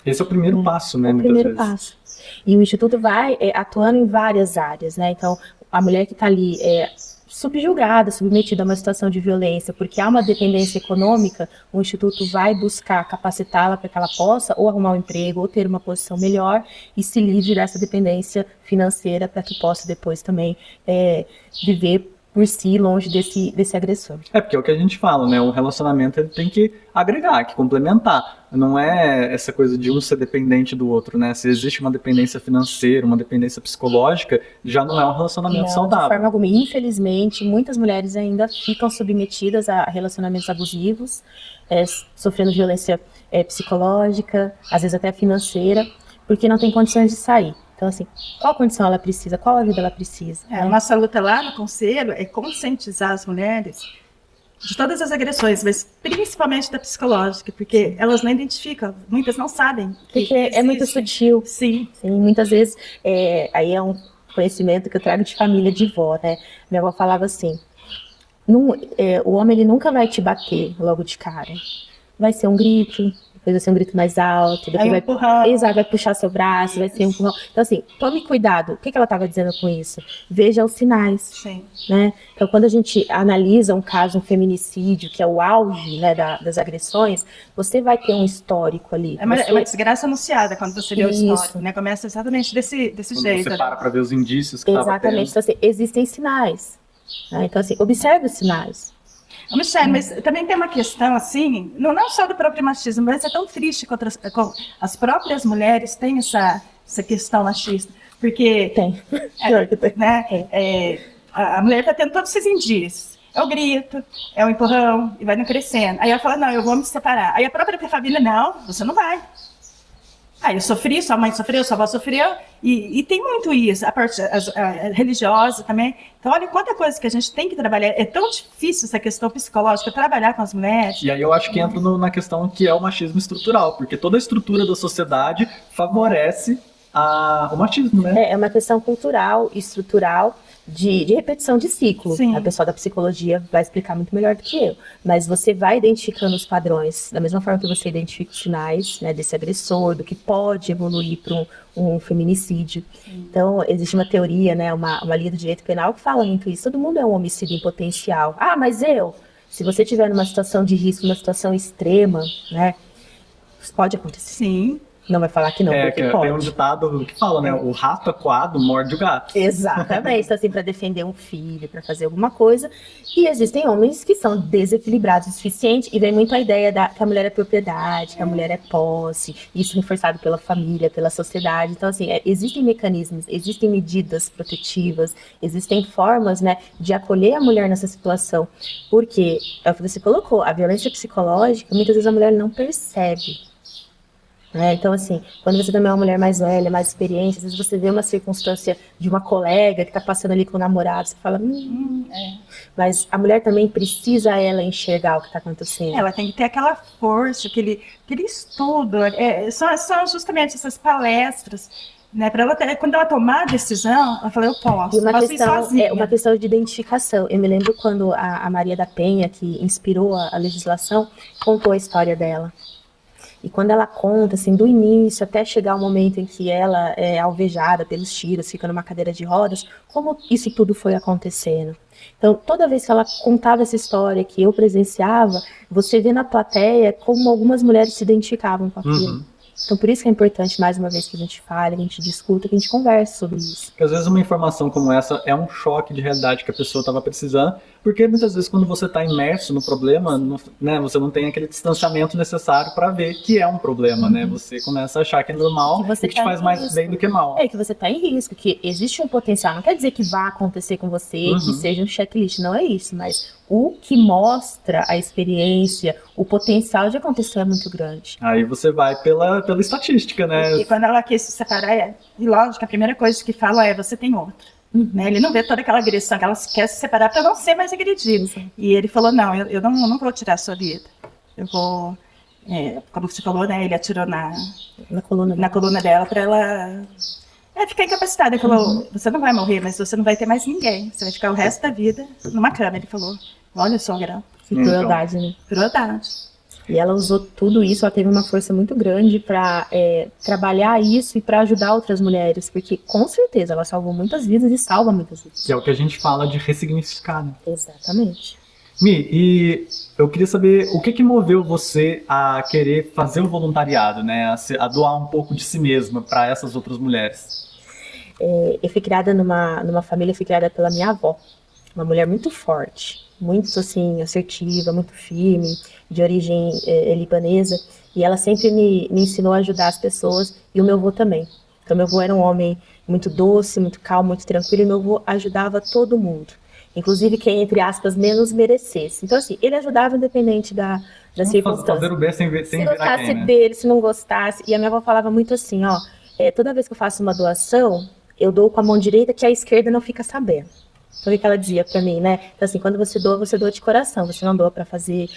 Esse é o primeiro passo, né? O primeiro passo. E o Instituto vai atuando em várias áreas, né? Então, a mulher que está ali subjugada, submetida a uma situação de violência, porque há uma dependência econômica, o Instituto vai buscar capacitá-la para que ela possa ou arrumar um emprego, ou ter uma posição melhor e se livre dessa dependência financeira para que possa depois também viver por si, longe desse agressor. Porque é o que a gente fala, né? O relacionamento ele tem que agregar, que complementar. Não é essa coisa de um ser dependente do outro, né? Se existe uma dependência financeira, uma dependência psicológica, já não é um relacionamento saudável. De forma alguma. Infelizmente, muitas mulheres ainda ficam submetidas a relacionamentos abusivos, sofrendo violência psicológica, às vezes até financeira, porque não tem condições de sair. Então, assim, qual condição ela precisa, qual ajuda ela precisa. A nossa luta lá no conselho é conscientizar as mulheres de todas as agressões, mas principalmente da psicológica, porque elas não identificam, muitas não sabem. Porque é muito sutil. Sim. Sim, muitas vezes, aí é um conhecimento que eu trago de família, de vó, né? Minha avó falava assim, o homem ele nunca vai te bater logo de cara. Vai ser um grito, depois vai ser um grito mais alto, depois vai puxar seu braço, vai ser um empurrão. Então, assim, tome cuidado. O que ela estava dizendo com isso? Veja os sinais. Sim. Né? Então, quando a gente analisa um caso, um feminicídio, que é o auge, né, das agressões, você vai ter um histórico ali. É uma desgraça anunciada quando você vê o histórico, né? Começa exatamente desse Quando jeito. Você para ver os indícios que estavam tendo. Exatamente. Então, assim, existem sinais. Né? Então, assim, observe os sinais. Michele, mas também tem uma questão, assim, não só do próprio machismo, mas é tão triste que as próprias mulheres têm essa questão machista. Porque Tem. Né, a mulher está tendo todos esses indícios. É o grito, é o empurrão, e vai não crescendo. Aí ela fala, não, eu vou me separar. Aí a própria família, não, você não vai. Ah, eu sofri, sua mãe sofreu, sua avó sofreu, e tem muito isso, a parte religiosa também. Então, olha quanta coisa que a gente tem que trabalhar. É tão difícil essa questão psicológica, trabalhar com as mulheres. E aí eu acho que entra na questão que é o machismo estrutural, porque toda a estrutura da sociedade favorece o machismo, né? É uma questão cultural, estrutural, de repetição de ciclo. Sim. A pessoa da psicologia vai explicar muito melhor do que eu. Mas você vai identificando os padrões, da mesma forma que você identifica os sinais, né, desse agressor, do que pode evoluir para um feminicídio. Então, existe uma teoria, né, uma linha do direito penal que fala muito isso. Todo mundo é um homicídio em potencial. Ah, mas se você estiver numa situação de risco, numa situação extrema, né, pode acontecer. Sim. Não vai falar que não, porque pode. Tem um ditado que fala, né? O rato acuado morde o gato. Exatamente. Então, assim, para defender um filho, para fazer alguma coisa. E existem homens que são desequilibrados o suficiente, e vem muito a ideia que a mulher é propriedade, que a mulher é posse, isso reforçado pela família, pela sociedade. Então, assim, existem mecanismos, existem medidas protetivas, existem formas, né, de acolher a mulher nessa situação. Porque, é o que você colocou, a violência psicológica, muitas vezes a mulher não percebe. Então, assim, quando você também é uma mulher mais velha, mais experiente, às vezes você vê uma circunstância de uma colega que está passando ali com o namorado, você fala, Mas a mulher também precisa ela enxergar o que está acontecendo. Ela tem que ter aquela força, aquele estudo, são justamente essas palestras, né, para ela quando ela tomar a decisão, ela fala, eu posso ir sozinha. É uma questão de identificação. Eu me lembro quando a Maria da Penha, que inspirou a legislação, contou a história dela. E quando ela conta, assim, do início até chegar o momento em que ela é alvejada pelos tiros, fica numa cadeira de rodas, como isso tudo foi acontecendo. Então, toda vez que ela contava essa história que eu presenciava, você vê na plateia como algumas mulheres se identificavam com aquilo. Uhum. Então, por isso que é importante, mais uma vez, que a gente fale, que a gente discuta, que a gente converse sobre isso. Porque às vezes uma informação como essa é um choque de realidade que a pessoa estava precisando, porque muitas vezes quando você está imerso no problema, né, você não tem aquele distanciamento necessário para ver que é um problema, né? Você começa a achar que é normal e que te faz mais bem do que mal. É que você está em risco, que existe um potencial. Não quer dizer que vá acontecer com você, que seja um checklist, não é isso, mas o que mostra a experiência, o potencial de acontecer é muito grande. Aí você vai pela estatística, né? E quando ela quis se separar, e lógico, a primeira coisa que fala é, você tem outra. Né? Ele não vê toda aquela agressão, que ela quer se separar para não ser mais agredido. E ele falou, não, eu não vou tirar a sua vida. Eu vou, como você falou, né, ele atirou na coluna dela para ela ficar incapacitada. Ele falou, você não vai morrer, mas você não vai ter mais ninguém. Você vai ficar o resto da vida numa cama. Ele falou, olha só, grau. Que crueldade, né? Crueldade. E ela usou tudo isso, ela teve uma força muito grande para trabalhar isso e para ajudar outras mulheres, porque com certeza ela salvou muitas vidas e salva muitas vidas. Que é o que a gente fala de ressignificar, né? Exatamente. Mi, e eu queria saber o que moveu você a querer fazer o voluntariado, né? A doar um pouco de si mesma para essas outras mulheres. Eu fui criada numa família, fui criada pela minha avó, uma mulher muito forte, muito assim, assertiva, muito firme, de origem libanesa, e ela sempre me ensinou a ajudar as pessoas, e o meu avô também. Então meu avô era um homem muito doce, muito calmo, muito tranquilo, e meu avô ajudava todo mundo, inclusive quem, entre aspas, menos merecesse. Então assim, ele ajudava independente da circunstância. Fazer o bem sem se virar gostasse quem, né? dele, se não gostasse, e a minha avó falava muito assim, toda vez que eu faço uma doação, eu dou com a mão direita que a esquerda não fica sabendo. Então, o que ela dizia pra mim, né? Então, assim, quando você doa de coração. Você não doa pra fazer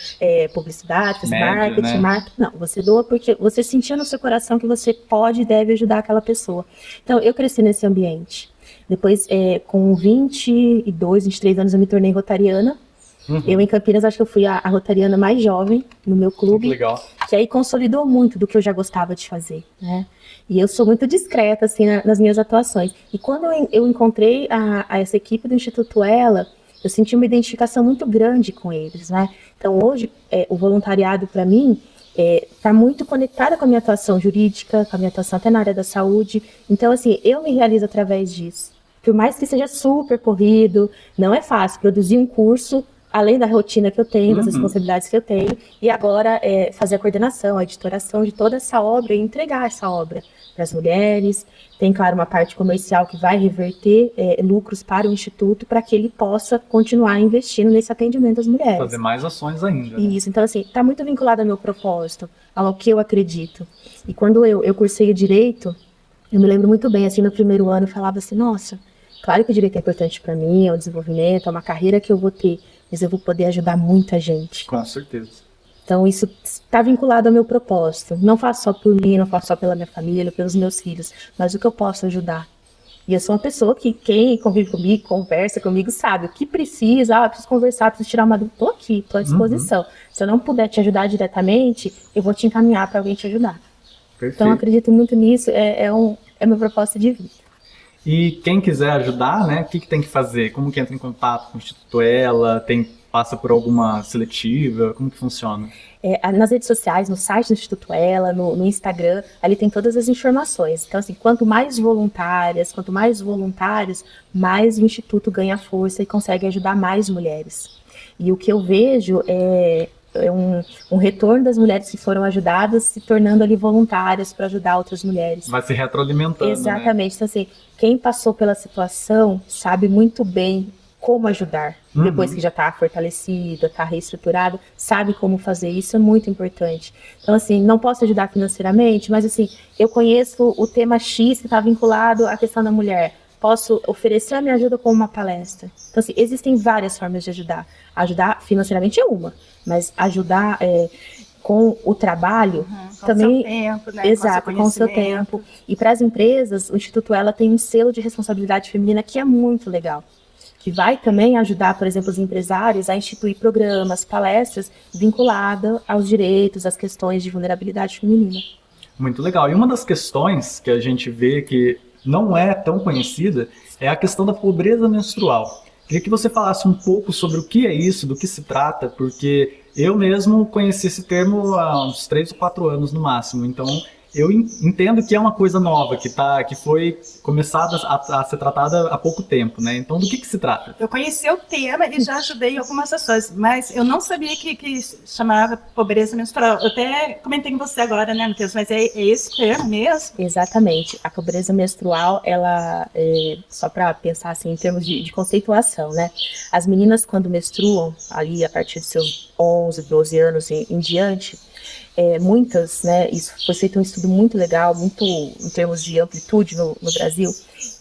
publicidade, fazer marketing, né? Não, você doa porque você sentiu no seu coração que você pode e deve ajudar aquela pessoa. Então, eu cresci nesse ambiente. Depois, com 22, 23 anos, eu me tornei rotariana. Eu, em Campinas, acho que eu fui a rotariana mais jovem no meu clube. Muito legal. Que aí consolidou muito do que eu já gostava de fazer, né? E eu sou muito discreta, assim, nas minhas atuações. E quando eu encontrei essa equipe do Instituto Ela, eu senti uma identificação muito grande com eles, né? Então, hoje, o voluntariado, para mim, está muito conectada com a minha atuação jurídica, com a minha atuação até na área da saúde. Então, assim, eu me realizo através disso. Por mais que seja super corrido, não é fácil produzir um curso além da rotina que eu tenho, das responsabilidades que eu tenho, e agora fazer a coordenação, a editoração de toda essa obra e entregar essa obra para as mulheres. Tem, claro, uma parte comercial que vai reverter lucros para o Instituto para que ele possa continuar investindo nesse atendimento às mulheres. Fazer mais ações ainda. Né? Isso, então assim, está muito vinculado ao meu propósito, ao que eu acredito. E quando eu cursei o Direito, eu me lembro muito bem, assim, no primeiro ano eu falava assim, nossa, claro que o Direito é importante para mim, é o desenvolvimento, é uma carreira que eu vou ter, mas eu vou poder ajudar muita gente. Com certeza. Então isso está vinculado ao meu propósito. Não faço só por mim, não faço só pela minha família, pelos meus filhos, mas o que eu posso ajudar. E eu sou uma pessoa que quem convive comigo, conversa comigo, sabe o que precisa, preciso conversar, preciso tirar uma dúvida, estou aqui, estou à disposição. Se eu não puder te ajudar diretamente, eu vou te encaminhar para alguém te ajudar. Perfeito. Então eu acredito muito nisso, é meu propósito de vida. E quem quiser ajudar, né, o que tem que fazer? Como que entra em contato com o Instituto Ela? Passa por alguma seletiva? Como que funciona? Nas redes sociais, no site do Instituto Ela, no Instagram, ali tem todas as informações. Então, assim, quanto mais voluntárias, quanto mais voluntários, mais o Instituto ganha força e consegue ajudar mais mulheres. E o que eu vejo é um retorno das mulheres que foram ajudadas se tornando ali voluntárias para ajudar outras mulheres. Vai se retroalimentando, exatamente. Né? Então, assim, quem passou pela situação sabe muito bem como ajudar. Depois que já está fortalecida, está reestruturada, sabe como fazer. Isso é muito importante. Então, assim, não posso ajudar financeiramente, mas, assim, eu conheço o tema X que está vinculado à questão da mulher. Posso oferecer a minha ajuda com uma palestra. Então, assim, existem várias formas de ajudar. Ajudar financeiramente é uma, mas ajudar com o trabalho também. Com seu tempo, né? Exato, com o seu tempo. E para as empresas, o Instituto Ela tem um selo de responsabilidade feminina que é muito legal. Que vai também ajudar, por exemplo, os empresários a instituir programas, palestras vinculadas aos direitos, às questões de vulnerabilidade feminina. Muito legal. E uma das questões que a gente vê que não é tão conhecida é a questão da pobreza menstrual. Queria que você falasse um pouco sobre o que é isso, do que se trata, porque eu mesmo conheci esse termo há uns 3 ou 4 anos no máximo, então eu entendo que é uma coisa nova, que foi começada a ser tratada há pouco tempo, né? Então, do que se trata? Eu conheci o tema e já ajudei em algumas ações, mas eu não sabia que chamava pobreza menstrual. Eu até comentei com você agora, né, Matheus, mas é esse termo mesmo? Exatamente. A pobreza menstrual, ela, só para pensar assim, em termos de conceituação, né? As meninas, quando menstruam, ali a partir de seus 11, 12 anos em diante, muitas, né, isso foi feito um estudo muito legal, muito em termos de amplitude no Brasil,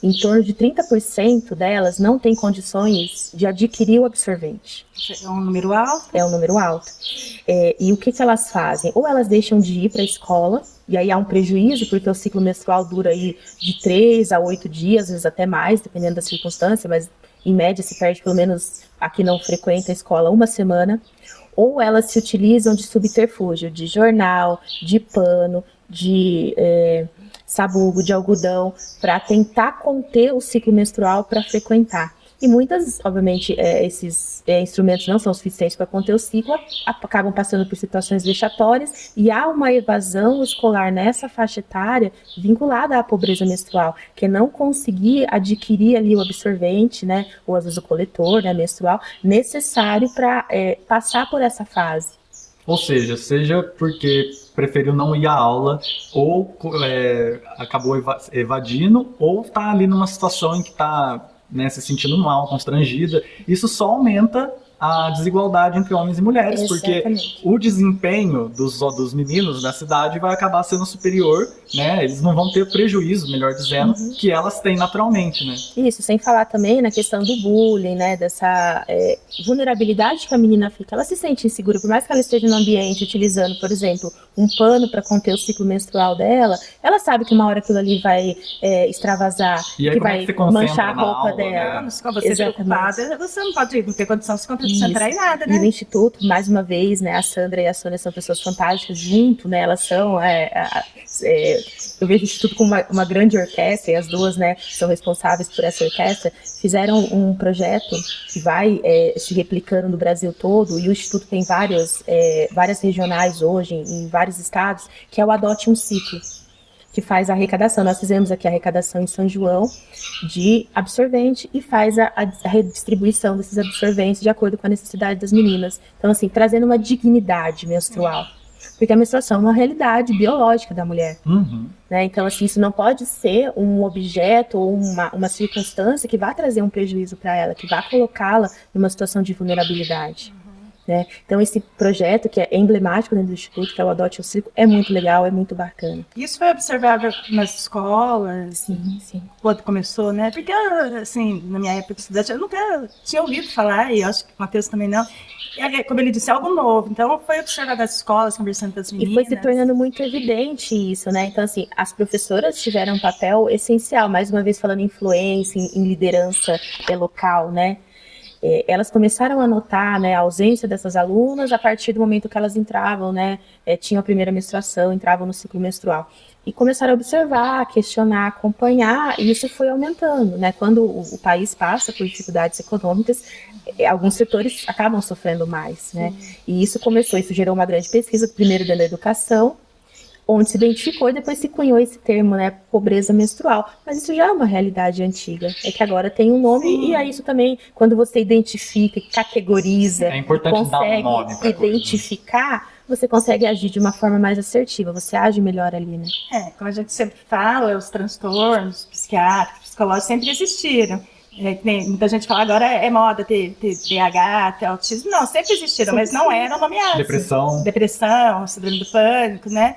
em torno de 30% delas não têm condições de adquirir o absorvente. É um número alto? É um número alto. E o que elas fazem? Ou elas deixam de ir para a escola, e aí há um prejuízo, porque o ciclo menstrual dura aí de 3 a 8 dias, às vezes até mais, dependendo da circunstância, mas em média se perde pelo menos a que não frequenta a escola 1 semana. Ou elas se utilizam de subterfúgio, de jornal, de pano, de sabugo, de algodão, para tentar conter o ciclo menstrual para frequentar. E muitas, obviamente, esses instrumentos não são suficientes para conter o ciclo, acabam passando por situações vexatórias e há uma evasão escolar nessa faixa etária vinculada à pobreza menstrual, que é não conseguir adquirir ali o absorvente, né, ou às vezes o coletor, né, menstrual, necessário para passar por essa fase. Ou seja porque preferiu não ir à aula, ou acabou evadindo, ou está ali numa situação em que está, né, se sentindo mal, constrangida. Isso só aumenta a desigualdade entre homens e mulheres, Exatamente. porque o desempenho dos meninos da cidade vai acabar sendo superior, né? Eles não vão ter prejuízo, melhor dizendo, que elas têm naturalmente, né? Isso, sem falar também na questão do bullying, né, dessa vulnerabilidade que a menina fica. Ela se sente insegura, por mais que ela esteja no ambiente utilizando, por exemplo, um pano para conter o ciclo menstrual dela, ela sabe que uma hora aquilo ali vai extravasar, E aí, que como é vai que você concentra manchar a na roupa aula, dela. né? Mas com você Exatamente. preocupada, você não pode ter condição de se concentrar em nada, E no né? Instituto, mais uma vez, né, a Sandra e a Sônia são pessoas fantásticas junto, né, elas são, eu vejo o Instituto como uma grande orquestra, e as duas, né, são responsáveis por essa orquestra, fizeram um projeto que vai se replicando no Brasil todo, e o Instituto tem várias regionais hoje, em vários estados, que é o Adote um Ciclo, que faz a arrecadação. Nós fizemos aqui a arrecadação em São João de absorvente e faz a redistribuição desses absorventes de acordo com a necessidade das meninas. Então, assim, trazendo uma dignidade menstrual. Porque a menstruação é uma realidade biológica da mulher. Né? Então, assim, isso não pode ser um objeto ou uma circunstância que vá trazer um prejuízo para ela, que vá colocá-la numa situação de vulnerabilidade. Né? Então, esse projeto, que é emblemático dentro do Instituto, que é o Adote um Ciclo, é muito legal, é muito bacana. Isso foi observável nas escolas, Sim. quando começou, né? Porque, assim, na minha época de estudante, eu nunca tinha ouvido falar, e acho que o Matheus também não. E, como ele disse, é algo novo. Então, foi observado nas escolas, conversando com as meninas. E foi se tornando muito evidente isso, né? Então, assim, as professoras tiveram um papel essencial, mais uma vez falando em influência, em liderança local, né? Elas começaram a notar, né, a ausência dessas alunas a partir do momento que elas entravam, né, tinham a primeira menstruação, entravam no ciclo menstrual. E começaram a observar, questionar, acompanhar, e isso foi aumentando, né? Quando o país passa por dificuldades econômicas, alguns setores acabam sofrendo mais, né? E isso gerou uma grande pesquisa, primeiro dentro da educação, onde se identificou e depois se cunhou esse termo, né, pobreza menstrual. Mas isso já é uma realidade antiga, é que agora tem um nome, e é isso também, quando você identifica, categoriza, É importante consegue dar um nome pra identificar, você consegue agir de uma forma mais assertiva, você age melhor ali, né? Como a gente sempre fala, os transtornos psiquiátricos, psicológicos sempre existiram. Muita gente fala agora é moda ter TDAH, ter autismo. Não, sempre existiram, mas não eram nomeados. Depressão, síndrome do pânico, né?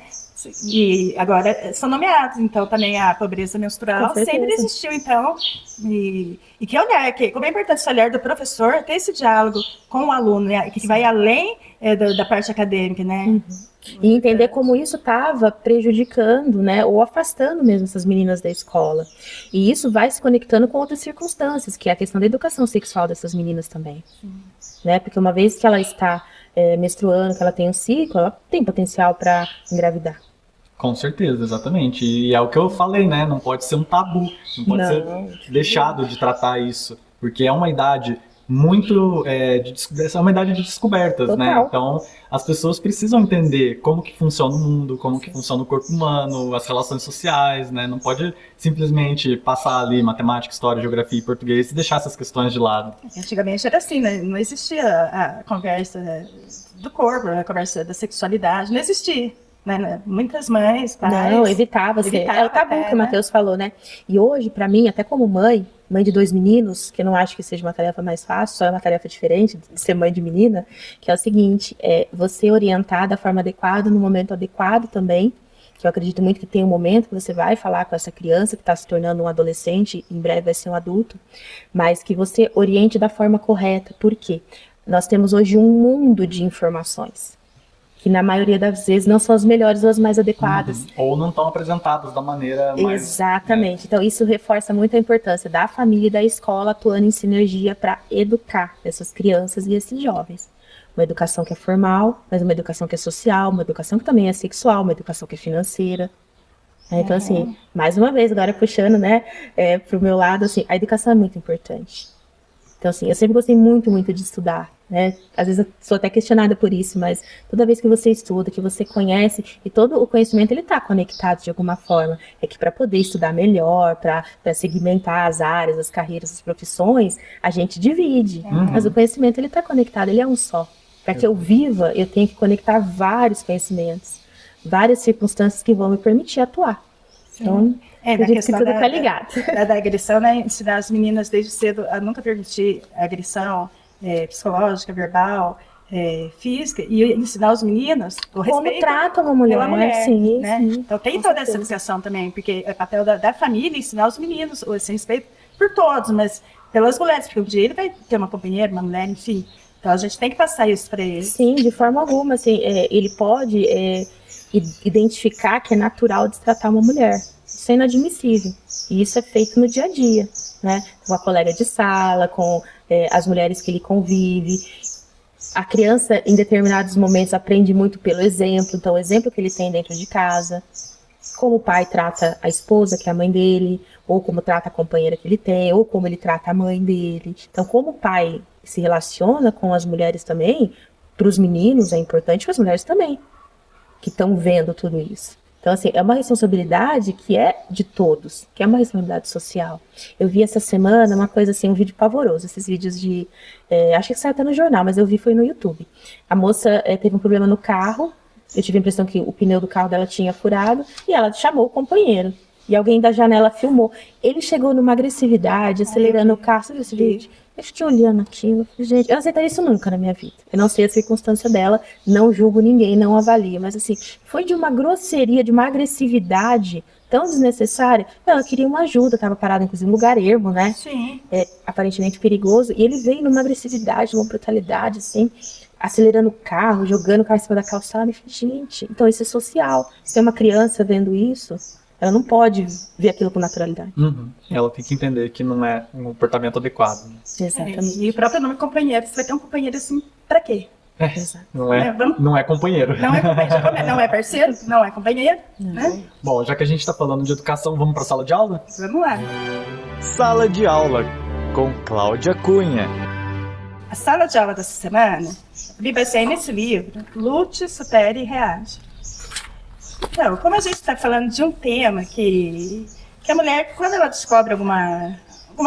E agora são nomeados. Então, também a pobreza menstrual sempre existiu, então. E que olhar, como é importante esse olhar do professor, ter esse diálogo com o aluno, né, que vai além da parte acadêmica, né? E entender como isso estava prejudicando, né, ou afastando mesmo essas meninas da escola. E isso vai se conectando com outras circunstâncias, que é a questão da educação sexual dessas meninas também. Né? Porque uma vez que ela está menstruando, que ela tem um ciclo, ela tem potencial para engravidar. Com certeza, exatamente. E é o que eu falei, né? Não pode ser um tabu, não pode ser deixado de tratar isso, porque é uma idade muito é uma idade de descobertas, Total. né? Então as pessoas precisam entender como que funciona o mundo, como que funciona o corpo humano, as relações sociais, né? Não pode simplesmente passar ali matemática, história, geografia e português e deixar essas questões de lado. Antigamente era assim, né? Não existia a conversa do corpo, a conversa da sexualidade, não existia. Né? Muitas mães, pais... Não, evitava. É o tabu que o Matheus falou, né? E hoje, para mim, até como mãe de 2 meninos, que eu não acho que seja uma tarefa mais fácil, só é uma tarefa diferente de ser mãe de menina, que é o seguinte, você orientar da forma adequada, no momento adequado também, que eu acredito muito que tem um momento que você vai falar com essa criança que está se tornando um adolescente, em breve vai ser um adulto, mas que você oriente da forma correta. Por quê? Nós temos hoje um mundo de informações, que na maioria das vezes não são as melhores ou as mais adequadas. Ou não estão apresentadas da maneira mais... Exatamente. Então isso reforça muito a importância da família e da escola atuando em sinergia para educar essas crianças e esses jovens. Uma educação que é formal, mas uma educação que é social, uma educação que também é sexual, uma educação que é financeira. Então, assim, mais uma vez, agora puxando, né, pro meu lado, assim, a educação é muito importante. Então, assim, eu sempre gostei muito, muito de estudar, né? Às vezes eu sou até questionada por isso, mas toda vez que você estuda, que você conhece, e todo o conhecimento, ele está conectado de alguma forma. É que para poder estudar melhor, para segmentar as áreas, as carreiras, as profissões, a gente divide. Mas o conhecimento, ele está conectado, ele é um só. Para que eu viva, eu tenho que conectar vários conhecimentos, várias circunstâncias que vão me permitir atuar. Então... acredito que tudo está ligado. Da agressão, né? Ensinar as meninas desde cedo a nunca permitir agressão, psicológica, verbal, física, e ensinar os meninos o respeito Como trata uma mulher, pela mulher, sim, né? sim. Então tem Com toda certeza. essa educação também, porque é papel da família ensinar os meninos esse respeito por todos, mas pelas mulheres, porque um dia ele vai ter uma companheira, uma mulher, enfim. Então a gente tem que passar isso para ele. Sim, de forma alguma, assim, ele pode identificar que é natural destratar uma mulher. Isso é inadmissível. E isso é feito no dia a dia, né? Com a colega de sala, com as mulheres que ele convive. A criança, em determinados momentos, aprende muito pelo exemplo. Então, o exemplo que ele tem dentro de casa, como o pai trata a esposa, que é a mãe dele, ou como trata a companheira que ele tem, ou como ele trata a mãe dele. Então, como o pai se relaciona com as mulheres também, para os meninos é importante, para as mulheres também, que estão vendo tudo isso. Então, assim, é uma responsabilidade que é de todos, que é uma responsabilidade social. Eu vi essa semana uma coisa assim, um vídeo pavoroso, esses vídeos de... acho que saiu até no jornal, mas eu vi foi no YouTube. A moça teve um problema no carro, eu tive a impressão que o pneu do carro dela tinha furado, e ela chamou o companheiro. E alguém da janela filmou. Ele chegou numa agressividade, acelerando o carro. Você viu esse vídeo? Eu fiquei olhando aquilo. Gente, eu não aceitaria isso nunca na minha vida. Eu não sei a circunstância dela, não julgo ninguém, não avalio. Mas assim, foi de uma grosseria, de uma agressividade tão desnecessária. Ela queria uma ajuda, estava parada inclusive em lugar ermo, né? Sim. Aparentemente perigoso. E ele veio numa agressividade, numa brutalidade, assim, acelerando o carro, jogando o carro em cima da calçada. E falei, gente, então isso é social. Se tem uma criança vendo isso, ela não pode ver aquilo com naturalidade. Ela tem que entender que não é um comportamento adequado. Né? Exatamente. E o próprio nome companheiro, você vai ter um companheiro assim, pra quê? Exato. Não é companheiro. Não é companheiro, não é parceiro, não é companheiro, né? Bom, já que a gente está falando de educação, vamos para a sala de aula? Vamos lá. Sala de aula com Cláudia Cunha. A sala de aula dessa semana me baseei nesse livro, Lute, Supere e Reage. Então, como a gente está falando de um tema que a mulher, quando ela descobre alguma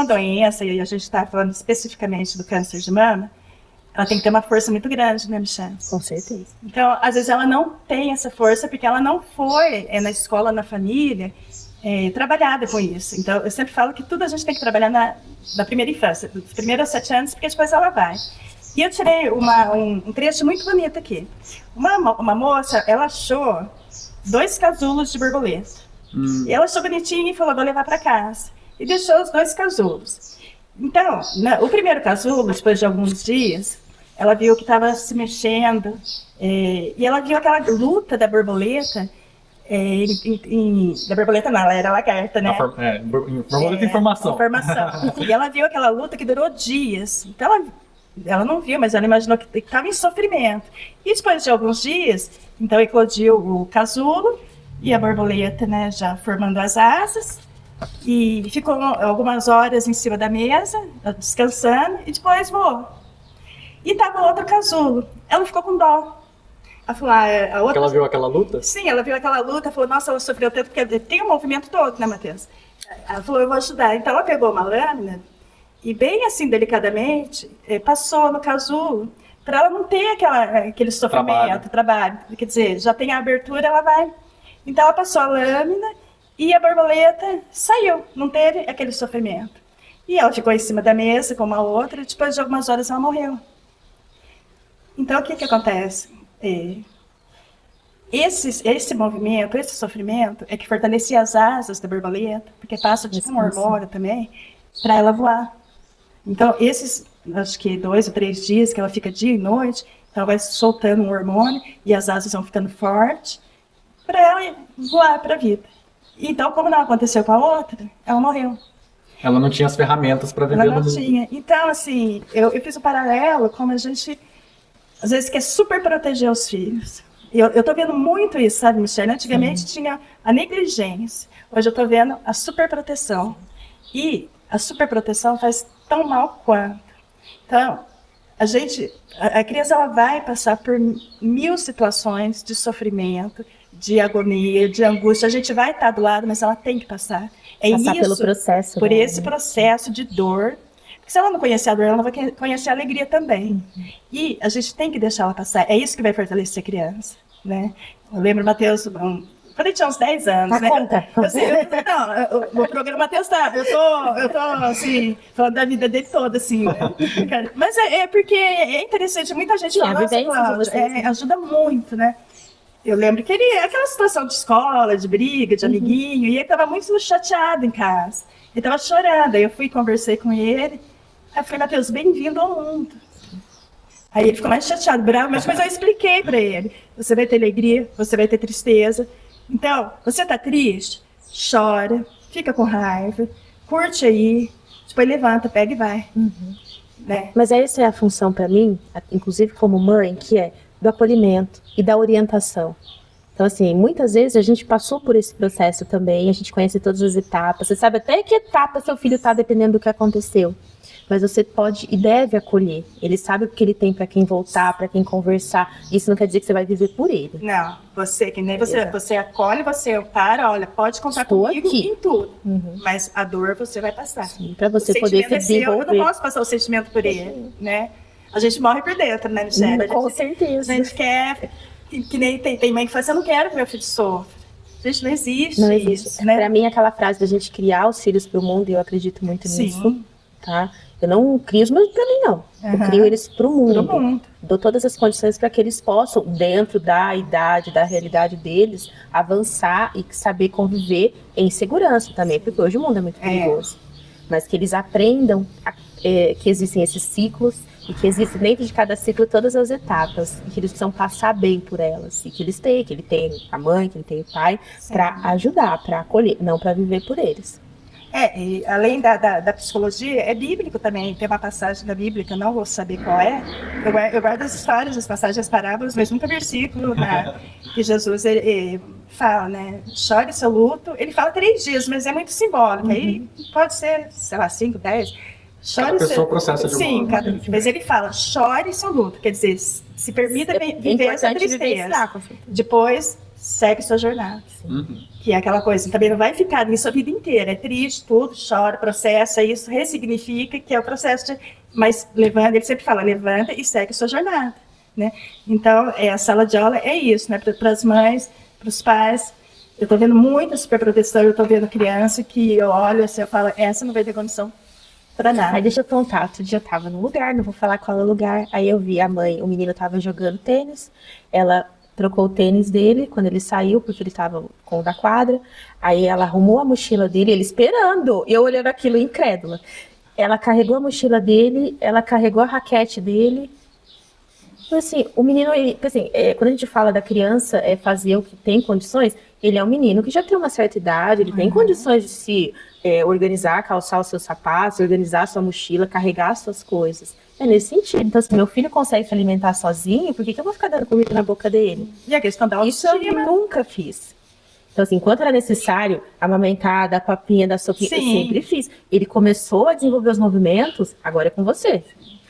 doença, e a gente está falando especificamente do câncer de mama, ela tem que ter uma força muito grande, né, Michelle? Com certeza. Então, às vezes ela não tem essa força porque ela não foi na escola, na família, trabalhada com isso. Então, eu sempre falo que tudo a gente tem que trabalhar na primeira infância, dos primeiros 7 anos, porque depois ela vai. E eu tirei um trecho muito bonito aqui. Uma moça, ela achou 2 casulos de borboleta. E ela achou bonitinho e falou, vou levar para casa. E deixou os 2 casulos. Então, o primeiro casulo, depois de alguns dias, ela viu que estava se mexendo. E ela viu aquela luta da borboleta. Da borboleta não, ela era lagarta, né? Borboleta em formação. E ela viu aquela luta que durou dias. Então, ela não viu, mas ela imaginou que estava em sofrimento. E depois de alguns dias, então eclodiu o casulo e a borboleta, né, já formando as asas, e ficou algumas horas em cima da mesa, descansando, e depois voou. E estava outro casulo. Ela ficou com dó. Ela falou, a outra... Ela viu aquela luta? Sim, ela viu aquela luta, falou, nossa, ela sofreu tanto, porque tem o movimento todo, né, Matheus? Ela falou, eu vou ajudar. Então ela pegou uma lâmina e bem assim, delicadamente, passou no casulo, para ela não ter aquele sofrimento, trabalho. Quer dizer, já tem a abertura, ela vai. Então ela passou a lâmina e a borboleta saiu, não teve aquele sofrimento. E ela ficou em cima da mesa com uma outra, e depois de algumas horas ela morreu. Então o que acontece? Esse movimento, esse sofrimento, é que fortalecia as asas da borboleta, porque passa de um hormônio também, para ela voar. Então, esses, acho que 2 ou 3 dias que ela fica dia e noite, ela vai soltando um hormônio e as asas vão ficando fortes para ela voar para a vida. Então, como não aconteceu com a outra, ela morreu. Ela não tinha as ferramentas para viver no mundo. Ela não tinha. Então, assim, eu fiz um paralelo como a gente, às vezes, quer super proteger os filhos. Eu tô vendo muito isso, sabe, Michelle? Antigamente tinha a negligência. Hoje eu tô vendo a superproteção. E a superproteção faz tão mal quanto. Então, a criança ela vai passar por 1000 situações de sofrimento, de agonia, de angústia. A gente vai estar do lado, mas ela tem que passar. Passar pelo processo. Por esse processo de dor. Porque se ela não conhecer a dor, ela não vai conhecer a alegria também. E a gente tem que deixar ela passar. É isso que vai fortalecer a criança, né? Eu lembro, Matheus, quando ele tinha uns 10 anos, né? Conta. O programa testar. Eu tô, assim, falando da vida dele toda, assim. Né? Mas é porque é interessante, muita gente fala, nossa, Cláudia, ajuda muito, né? Eu lembro que ele, aquela situação de escola, de briga, de amiguinho, e ele tava muito chateado em casa. Ele tava chorando, aí eu fui, conversei com ele, aí eu falei, Matheus, bem-vindo ao mundo. Aí ele ficou mais chateado, bravo, mas eu expliquei para ele. Você vai ter alegria, você vai ter tristeza. Então, você tá triste? Chora, fica com raiva, curte aí, depois levanta, pega e vai. Né? Mas essa é a função para mim, inclusive como mãe, que é do acolhimento e da orientação. Então, assim, muitas vezes a gente passou por esse processo também, a gente conhece todas as etapas, você sabe até que etapa seu filho está dependendo do que aconteceu. Mas você pode e deve acolher. Ele sabe o que ele tem para quem voltar, para quem conversar. Isso não quer dizer que você vai viver por ele. Não, você, que nem você acolhe, você para, olha, pode contar comigo aqui em tudo. Mas a dor você vai passar. Para você poder se desenvolver. Eu não posso passar o sentimento por ele, né? A gente morre por dentro, né, Michele? Com certeza. A gente quer, que nem tem mãe que fala assim, eu não quero que meu filho sofra. Gente, não existe. Não existe. Isso, né? Para mim, aquela frase da gente criar os filhos para o mundo, eu acredito muito nisso. Tá? Eu não crio os meus para mim, não. Eu crio eles para o mundo. Dou todas as condições para que eles possam, dentro da idade, da realidade deles, avançar e saber conviver em segurança também, porque hoje o mundo é muito perigoso. Mas que eles aprendam que existem esses ciclos e que existem dentro de cada ciclo todas as etapas e que eles precisam passar bem por elas e que eles têm, que ele tem a mãe, que ele tem o pai, para ajudar, para acolher, não para viver por eles. E além da psicologia, é bíblico também. Tem uma passagem da Bíblia, que eu não vou saber qual é. Eu guardo as histórias, as passagens, as parábolas, mas nunca versículo que Jesus ele fala, né? Chore seu luto. Ele fala 3 dias, mas é muito simbólico. Aí pode ser, sei lá, 5, 10. Cada pessoa processa de uma forma. Mas ele fala, chore seu luto. Quer dizer, se permita viver essa tristeza. Depois, segue sua jornada. Que é aquela coisa, também não vai ficar nisso a vida inteira. É triste, tudo, chora, processa isso, ressignifica, que é o processo de... Mas levanta, ele sempre fala, levanta e segue sua jornada. Né? Então, a sala de aula é isso, né? Para as mães, para os pais. Eu estou vendo muita superproteção, eu estou vendo criança que eu olho assim, eu falo, essa não vai ter condição para nada. Aí deixa eu contar, outro dia eu tava num lugar, não vou falar qual é o lugar, aí eu vi a mãe, o menino tava jogando tênis, ela trocou o tênis dele quando ele saiu, porque ele tava com o da quadra, aí ela arrumou a mochila dele, ele esperando, eu olhando aquilo incrédula. Ela carregou a mochila dele, ela carregou a raquete dele. Assim, o menino, assim, quando a gente fala da criança fazer o que tem condições, ele é um menino que já tem uma certa idade, ele tem condições de se organizar, calçar os seus sapatos, organizar a sua mochila, carregar as suas coisas. É nesse sentido. Então, se meu filho consegue se alimentar sozinho, por que eu vou ficar dando comida na boca dele? E a questão da autoestima? Isso eu nunca fiz. Então, assim, enquanto era necessário amamentar, dar papinha, dar sopinha, eu sempre fiz. Ele começou a desenvolver os movimentos, agora é com você.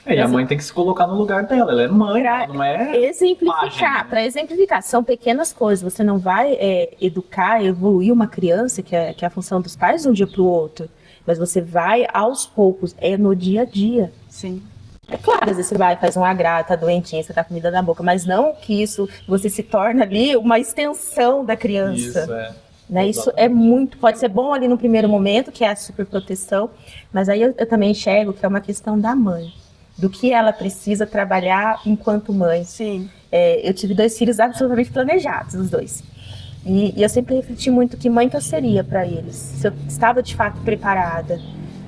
E a mãe tem que se colocar no lugar dela, ela é mãe, ela não é exemplificar, para exemplificar, são pequenas coisas, você não vai educar, evoluir uma criança, que é a função dos pais de um dia para o outro, mas você vai aos poucos, no dia a dia. Sim. É claro, às vezes você vai, faz um agrado, tá doentinha, você tá com comida na boca, mas não que isso, você se torna ali uma extensão da criança. Isso é muito, pode ser bom ali no primeiro momento, que é a superproteção, mas aí eu também enxergo que é uma questão da mãe. Do que ela precisa trabalhar enquanto mãe. Sim. Eu tive 2 filhos absolutamente planejados, os 2. E eu sempre refleti muito que mãe que eu seria para eles, se eu estava de fato preparada.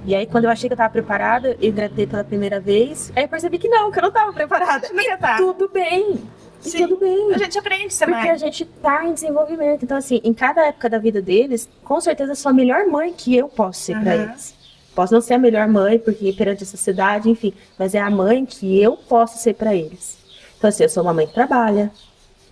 E aí, quando eu achei que eu estava preparada, eu engravidei pela primeira vez, aí eu percebi que não estava preparada. Tudo bem. Sim. Tudo bem. A gente aprende também. Porque a gente está em desenvolvimento. Então, assim, em cada época da vida deles, com certeza eu sou a melhor mãe que eu posso ser para eles. Posso não ser a melhor mãe, porque perante a sociedade, enfim, mas é a mãe que eu posso ser para eles. Então, assim, eu sou uma mãe que trabalha,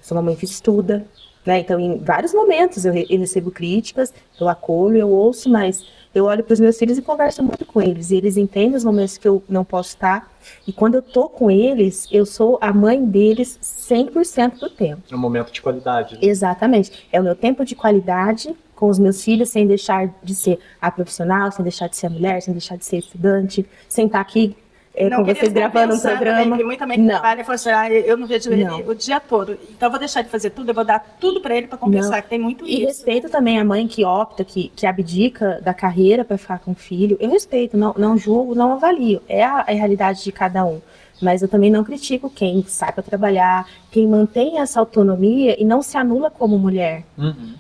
sou uma mãe que estuda, né? Então, em vários momentos eu recebo críticas, eu acolho, eu ouço, mas eu olho para os meus filhos e converso muito com eles. E eles entendem os momentos que eu não posso estar. E quando eu tô com eles, eu sou a mãe deles 100% do tempo. É um momento de qualidade. Né? Exatamente. É o meu tempo de qualidade com os meus filhos, sem deixar de ser a profissional, sem deixar de ser a mulher, sem deixar de ser estudante, sem estar aqui Não com queria vocês ficar gravando um pensando, né, programa. que muita mãe que Não. trabalha e fala assim, eu não vejo ele Não. o dia todo. Então eu vou deixar de fazer tudo, eu vou dar tudo para ele para compensar, Não. que tem muito E isso. respeito também a mãe que opta, que abdica da carreira para ficar com o filho. Eu respeito, não julgo, não avalio. É a realidade de cada um. Mas eu também não critico quem sai para trabalhar, quem mantém essa autonomia e não se anula como mulher.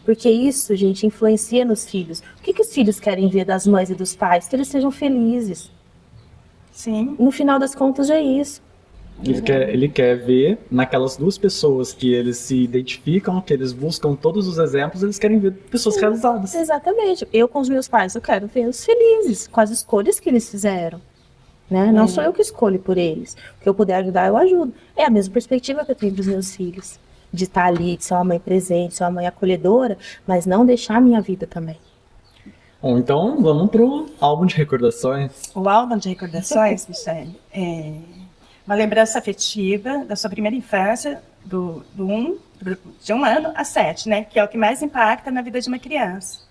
Porque isso, gente, influencia nos filhos. O que os filhos querem ver das mães e dos pais? Que eles sejam felizes. Sim. No final das contas é isso. Ele quer ver naquelas duas pessoas que eles se identificam, que eles buscam todos os exemplos, eles querem ver pessoas realizadas. Exatamente. Eu com os meus pais, eu quero vê-los felizes com as escolhas que eles fizeram. Né? Não sou eu que escolho por eles. O que eu puder ajudar, eu ajudo. É a mesma perspectiva que eu tenho dos meus filhos. De estar ali, de ser uma mãe presente, de ser uma mãe acolhedora, mas não deixar a minha vida também. Bom, então vamos pro álbum de recordações. O álbum de recordações, Michele, é uma lembrança afetiva da sua primeira infância, de 1 ano a 7, né? Que é o que mais impacta na vida de uma criança.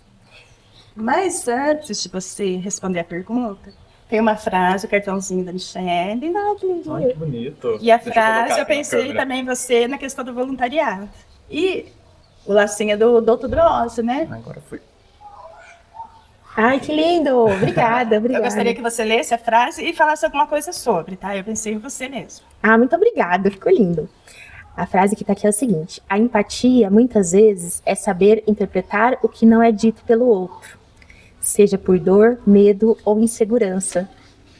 Mas antes de você responder a pergunta, tem uma frase, o cartãozinho da Michele. Ai, que bonito. E a Deixa frase, colocar eu aqui na pensei câmera. também em você na questão do voluntariado. E o lacinho do Outubro Rosa, né? Agora foi. Ai, que lindo! Obrigada, obrigada. Eu gostaria que você lesse a frase e falasse alguma coisa sobre, tá? Eu pensei em você mesmo. Ah, muito obrigada, ficou lindo. A frase que tá aqui é o seguinte: a empatia, muitas vezes, é saber interpretar o que não é dito pelo outro, seja por dor, medo ou insegurança.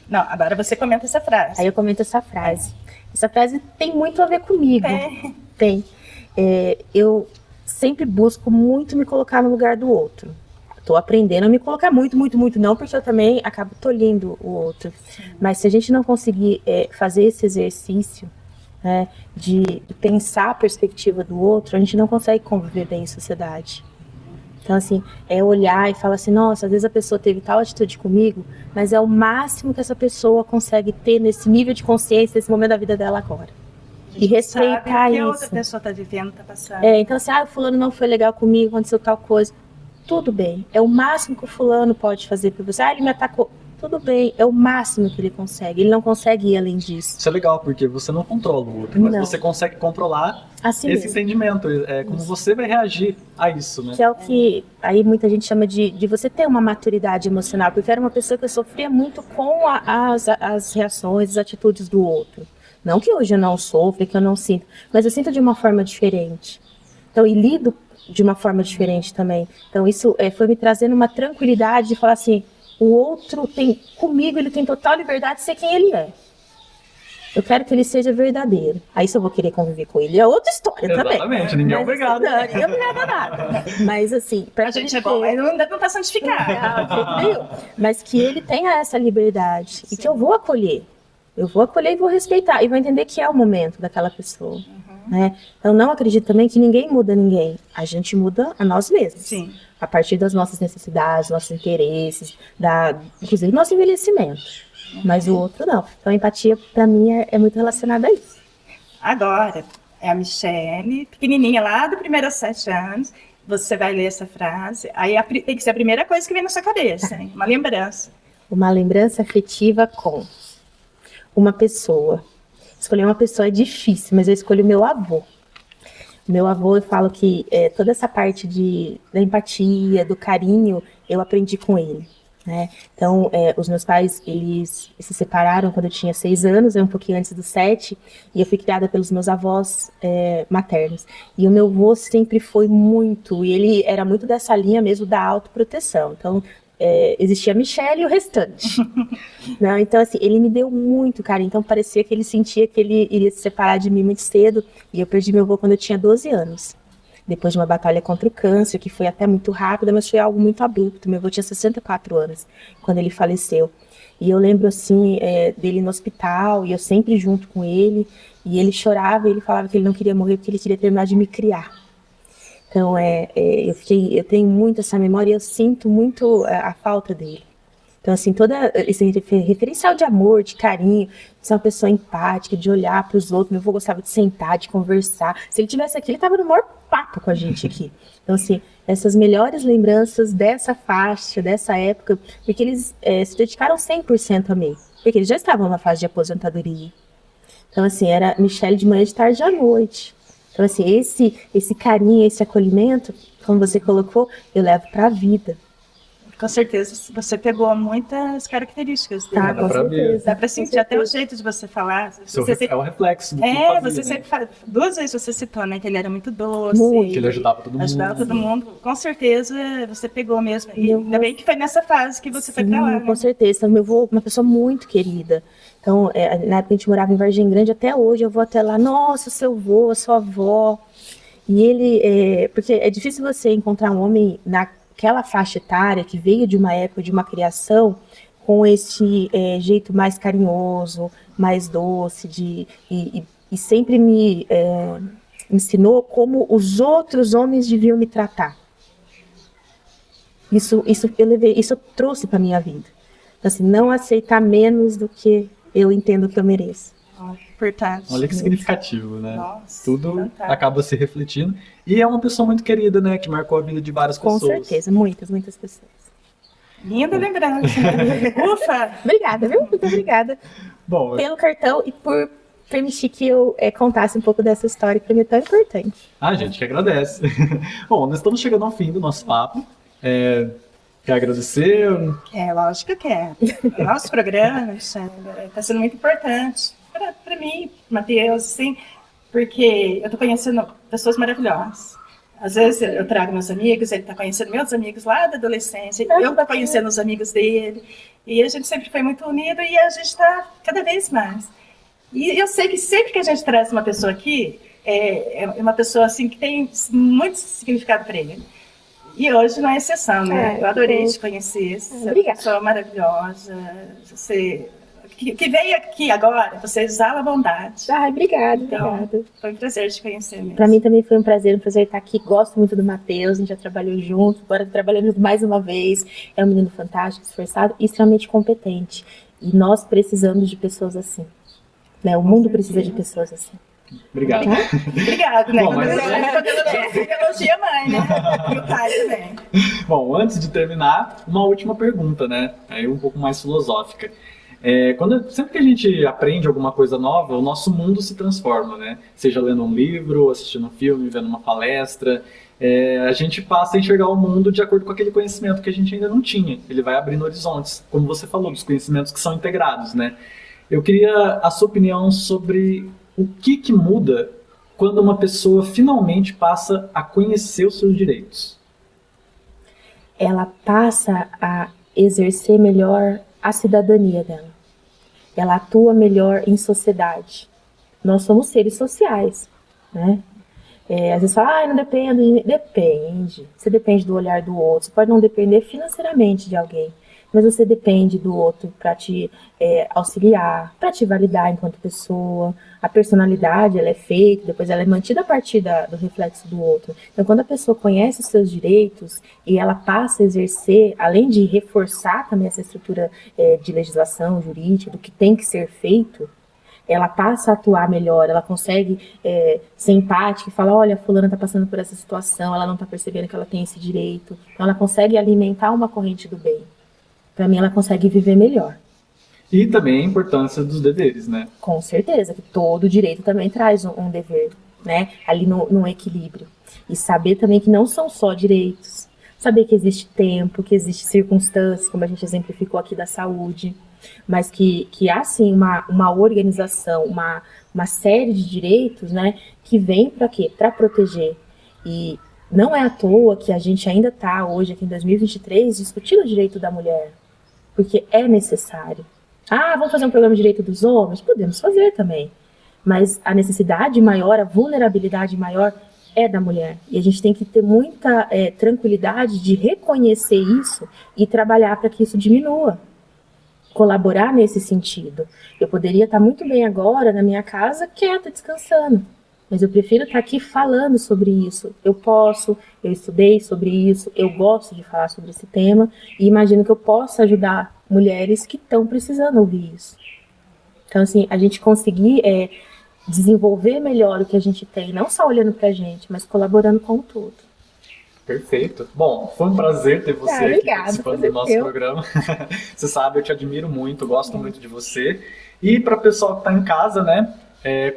Não, agora você comenta essa frase. Aí eu comento essa frase. Essa frase tem muito a ver comigo. Tem. Eu sempre busco muito me colocar no lugar do outro. Estou aprendendo a me colocar muito, não, porque eu também acabo tolhendo o outro. Mas se a gente não conseguir fazer esse exercício, né, de pensar a perspectiva do outro, a gente não consegue conviver bem em sociedade. Então, assim, é olhar e falar assim, nossa, às vezes a pessoa teve tal atitude comigo, mas é o máximo que essa pessoa consegue ter nesse nível de consciência, nesse momento da vida dela agora. E respeitar sabe o que a isso. outra pessoa está vivendo, está passando. Então, assim, fulano não foi legal comigo, aconteceu tal coisa. Tudo bem, é o máximo que o fulano pode fazer por você. Ele me atacou. Tudo bem, é o máximo que ele consegue. Ele não consegue ir além disso. Isso é legal, porque você não controla o outro, mas Não. você consegue controlar Assim esse mesmo. entendimento. É como você vai reagir a isso, né? Que é o que aí muita gente chama de você ter uma maturidade emocional. Porque eu era uma pessoa que eu sofria muito com as reações, as atitudes do outro. Não que hoje eu não sofra, que eu não sinto, mas eu sinto de uma forma diferente. Então, e lido de uma forma diferente também. Então, isso foi me trazendo uma tranquilidade de falar assim, o outro comigo, ele tem total liberdade de ser quem ele é. Eu quero que ele seja verdadeiro. Aí se eu vou querer conviver com ele, é outra história também. Exatamente, ninguém é obrigado. Não, ninguém é obrigado a nada. Mas assim, pra A gente é bom, mas não dá para santificar. mas que ele tenha essa liberdade. E que eu vou acolher. Eu vou acolher e vou respeitar. E vou entender que é o momento daquela pessoa. Né? Então não acredito também que ninguém muda ninguém. A gente muda a nós mesmos. Sim. A partir das nossas necessidades, nossos interesses, inclusive nosso envelhecimento. Mas o outro não. Então a empatia para mim é muito relacionada a isso. Agora, é a Michele, pequenininha lá do primeiro aos 7 anos. Você vai ler essa frase. Aí tem que ser a primeira coisa que vem na sua cabeça. Hein? Uma lembrança. Uma lembrança afetiva com uma pessoa. Escolher uma pessoa é difícil, mas eu escolho meu avô. Meu avô, eu falo que toda essa parte da empatia, do carinho, eu aprendi com ele. Né? Então, os meus pais, eles se separaram quando eu tinha 6 anos, um pouquinho antes dos 7, e eu fui criada pelos meus avós maternos. E o meu avô sempre foi muito, e ele era muito dessa linha mesmo da autoproteção. Então, existia a Michele e o restante. Não, então, assim, ele me deu muito carinho. Então, parecia que ele sentia que ele iria se separar de mim muito cedo. E eu perdi meu avô quando eu tinha 12 anos. Depois de uma batalha contra o câncer, que foi até muito rápida, mas foi algo muito abrupto. Meu avô tinha 64 anos quando ele faleceu. E eu lembro, assim, dele no hospital, e eu sempre junto com ele. E ele chorava, e ele falava que ele não queria morrer porque ele queria terminar de me criar. Então, eu tenho muito essa memória e eu sinto muito a falta dele. Então, assim, todo esse referencial de amor, de carinho, de ser uma pessoa empática, de olhar para os outros. Meu avô gostava de sentar, de conversar. Se ele tivesse aqui, ele estava no maior papo com a gente aqui. Então, assim, essas melhores lembranças dessa faixa, dessa época, porque eles se dedicaram 100% a mim. Porque eles já estavam na fase de aposentadoria. Então, assim, era Michele de manhã, de tarde e à noite. Então, assim, esse carinho, esse acolhimento, como você colocou, eu levo para a vida. Com certeza, você pegou muitas características dele. Tá, com certeza. Dá para sentir até o jeito de você falar. É o reflexo do que ele fazia, você né? sempre fala, 2 vezes você citou, né, que ele era muito doce. Muito. Que ele ajudava todo mundo. Ajudava todo mundo. Com certeza, você pegou mesmo. E ainda bem que foi nessa fase que você foi pra lá, né? Com certeza. Então, meu avô, uma pessoa muito querida. Então, na época a gente morava em Vargem Grande, até hoje eu vou até lá, nossa, seu avô, sua avó. E ele, porque é difícil você encontrar um homem naquela faixa etária que veio de uma época, de uma criação, com esse jeito mais carinhoso, mais doce, e sempre me ensinou como os outros homens deviam me tratar. Isso eu trouxe para minha vida. Então, assim, não aceitar menos do que eu entendo que eu mereço. Importante. Olha que significativo, né? Nossa, Tudo fantástico. acaba se refletindo. E é uma pessoa muito querida, né? Que marcou a vida de várias Com pessoas. certeza, muitas pessoas. Linda lembrança. Ufa! Obrigada, viu? Muito obrigada Bom, pelo cartão e por permitir que eu contasse um pouco dessa história que para mim é tão importante. a gente que agradece. Bom, nós estamos chegando ao fim do nosso papo. Quer agradecer? Lógico que é. O nosso programa está sendo muito importante para mim, Matheus, sim, porque eu estou conhecendo pessoas maravilhosas. Às vezes eu trago meus amigos, ele está conhecendo meus amigos lá da adolescência, eu estou conhecendo os amigos dele, e a gente sempre foi muito unido e a gente está cada vez mais. E eu sei que sempre que a gente traz uma pessoa aqui, é uma pessoa assim que tem muito significado para ele. E hoje não é exceção, né? Eu adorei te conhecer, você é uma pessoa maravilhosa, você que veio aqui agora, você exala a bondade. Ai, obrigada, Então, obrigada. foi um prazer te conhecer mesmo. Para mim também foi um prazer estar aqui. Gosto muito do Matheus, a gente já trabalhou junto, agora trabalhando mais uma vez. É um menino fantástico, esforçado e extremamente competente. E nós precisamos de pessoas assim. Né? O mundo precisa de pessoas assim. Obrigado. Obrigado, né? Bom, Quando mas- elogia a mãe, né? E o pai também. Bom, antes de terminar, uma última pergunta, né? Aí um pouco mais filosófica. Sempre que a gente aprende alguma coisa nova, o nosso mundo se transforma, né? Seja lendo um livro, assistindo um filme, vendo uma palestra, a gente passa a enxergar o mundo de acordo com aquele conhecimento que a gente ainda não tinha. Ele vai abrindo horizontes, como você falou, dos conhecimentos que são integrados, né? Eu queria a sua opinião sobre o que muda quando uma pessoa finalmente passa a conhecer os seus direitos. Ela passa a exercer melhor a cidadania dela. Ela atua melhor em sociedade. Nós somos seres sociais, né? Às vezes fala, não depende. Depende. Você depende do olhar do outro. Você pode não depender financeiramente de alguém, mas você depende do outro para te auxiliar, para te validar enquanto pessoa. A personalidade, ela é feita, depois ela é mantida a partir do reflexo do outro. Então, quando a pessoa conhece os seus direitos e ela passa a exercer, além de reforçar também essa estrutura de legislação jurídica, do que tem que ser feito, ela passa a atuar melhor, ela consegue ser empática e falar, olha, a fulana está passando por essa situação, ela não está percebendo que ela tem esse direito. Então, ela consegue alimentar uma corrente do bem. Para mim, ela consegue viver melhor. E também a importância dos deveres, né? Com certeza, que todo direito também traz um dever, né? Ali num equilíbrio. E saber também que não são só direitos. Saber que existe tempo, que existe circunstâncias, como a gente exemplificou aqui da saúde. Mas que há, sim, uma organização, uma série de direitos, né? Que vem para quê? Para proteger. E não é à toa que a gente ainda está hoje, aqui em 2023, discutindo o direito da mulher. Porque é necessário. Vamos fazer um programa de direito dos homens? Podemos fazer também. Mas a necessidade maior, a vulnerabilidade maior é da mulher. E a gente tem que ter muita tranquilidade de reconhecer isso e trabalhar para que isso diminua. Colaborar nesse sentido. Eu poderia estar muito bem agora na minha casa, quieta, descansando. Mas eu prefiro estar aqui falando sobre isso. Eu estudei sobre isso, eu gosto de falar sobre esse tema e imagino que eu possa ajudar mulheres que estão precisando ouvir isso. Então, assim, a gente conseguir desenvolver melhor o que a gente tem, não só olhando pra gente, mas colaborando com o todo. Perfeito. Bom, foi um prazer ter você aqui Obrigada, participando do nosso programa. Você sabe, eu te admiro muito, gosto muito de você. E para o pessoal que está em casa, né,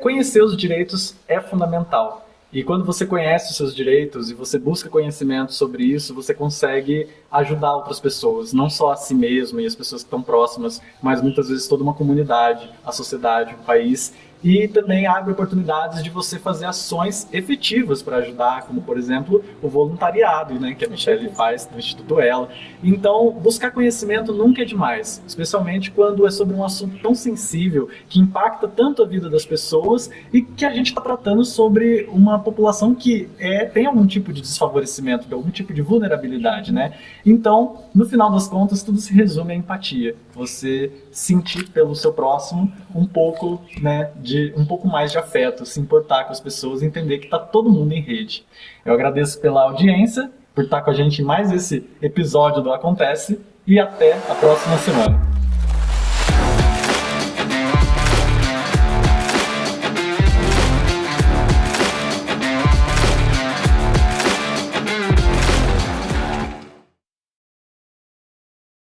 conhecer os direitos é fundamental. E quando você conhece os seus direitos e você busca conhecimento sobre isso, você consegue ajudar outras pessoas, não só a si mesmo e as pessoas que estão próximas, mas muitas vezes toda uma comunidade, a sociedade, o país. E também abre oportunidades de você fazer ações efetivas para ajudar, como, por exemplo, o voluntariado, né, que a Michelle faz no Instituto Ela. Então, buscar conhecimento nunca é demais, especialmente quando é sobre um assunto tão sensível, que impacta tanto a vida das pessoas e que a gente está tratando sobre uma população que tem algum tipo de desfavorecimento, algum tipo de vulnerabilidade, né? Então, no final das contas, tudo se resume à empatia. Você sentir pelo seu próximo um pouco, né, um pouco mais de afeto, se importar com as pessoas, entender que está todo mundo em rede. Eu agradeço pela audiência, por estar com a gente em mais esse episódio do Acontece e até a próxima semana.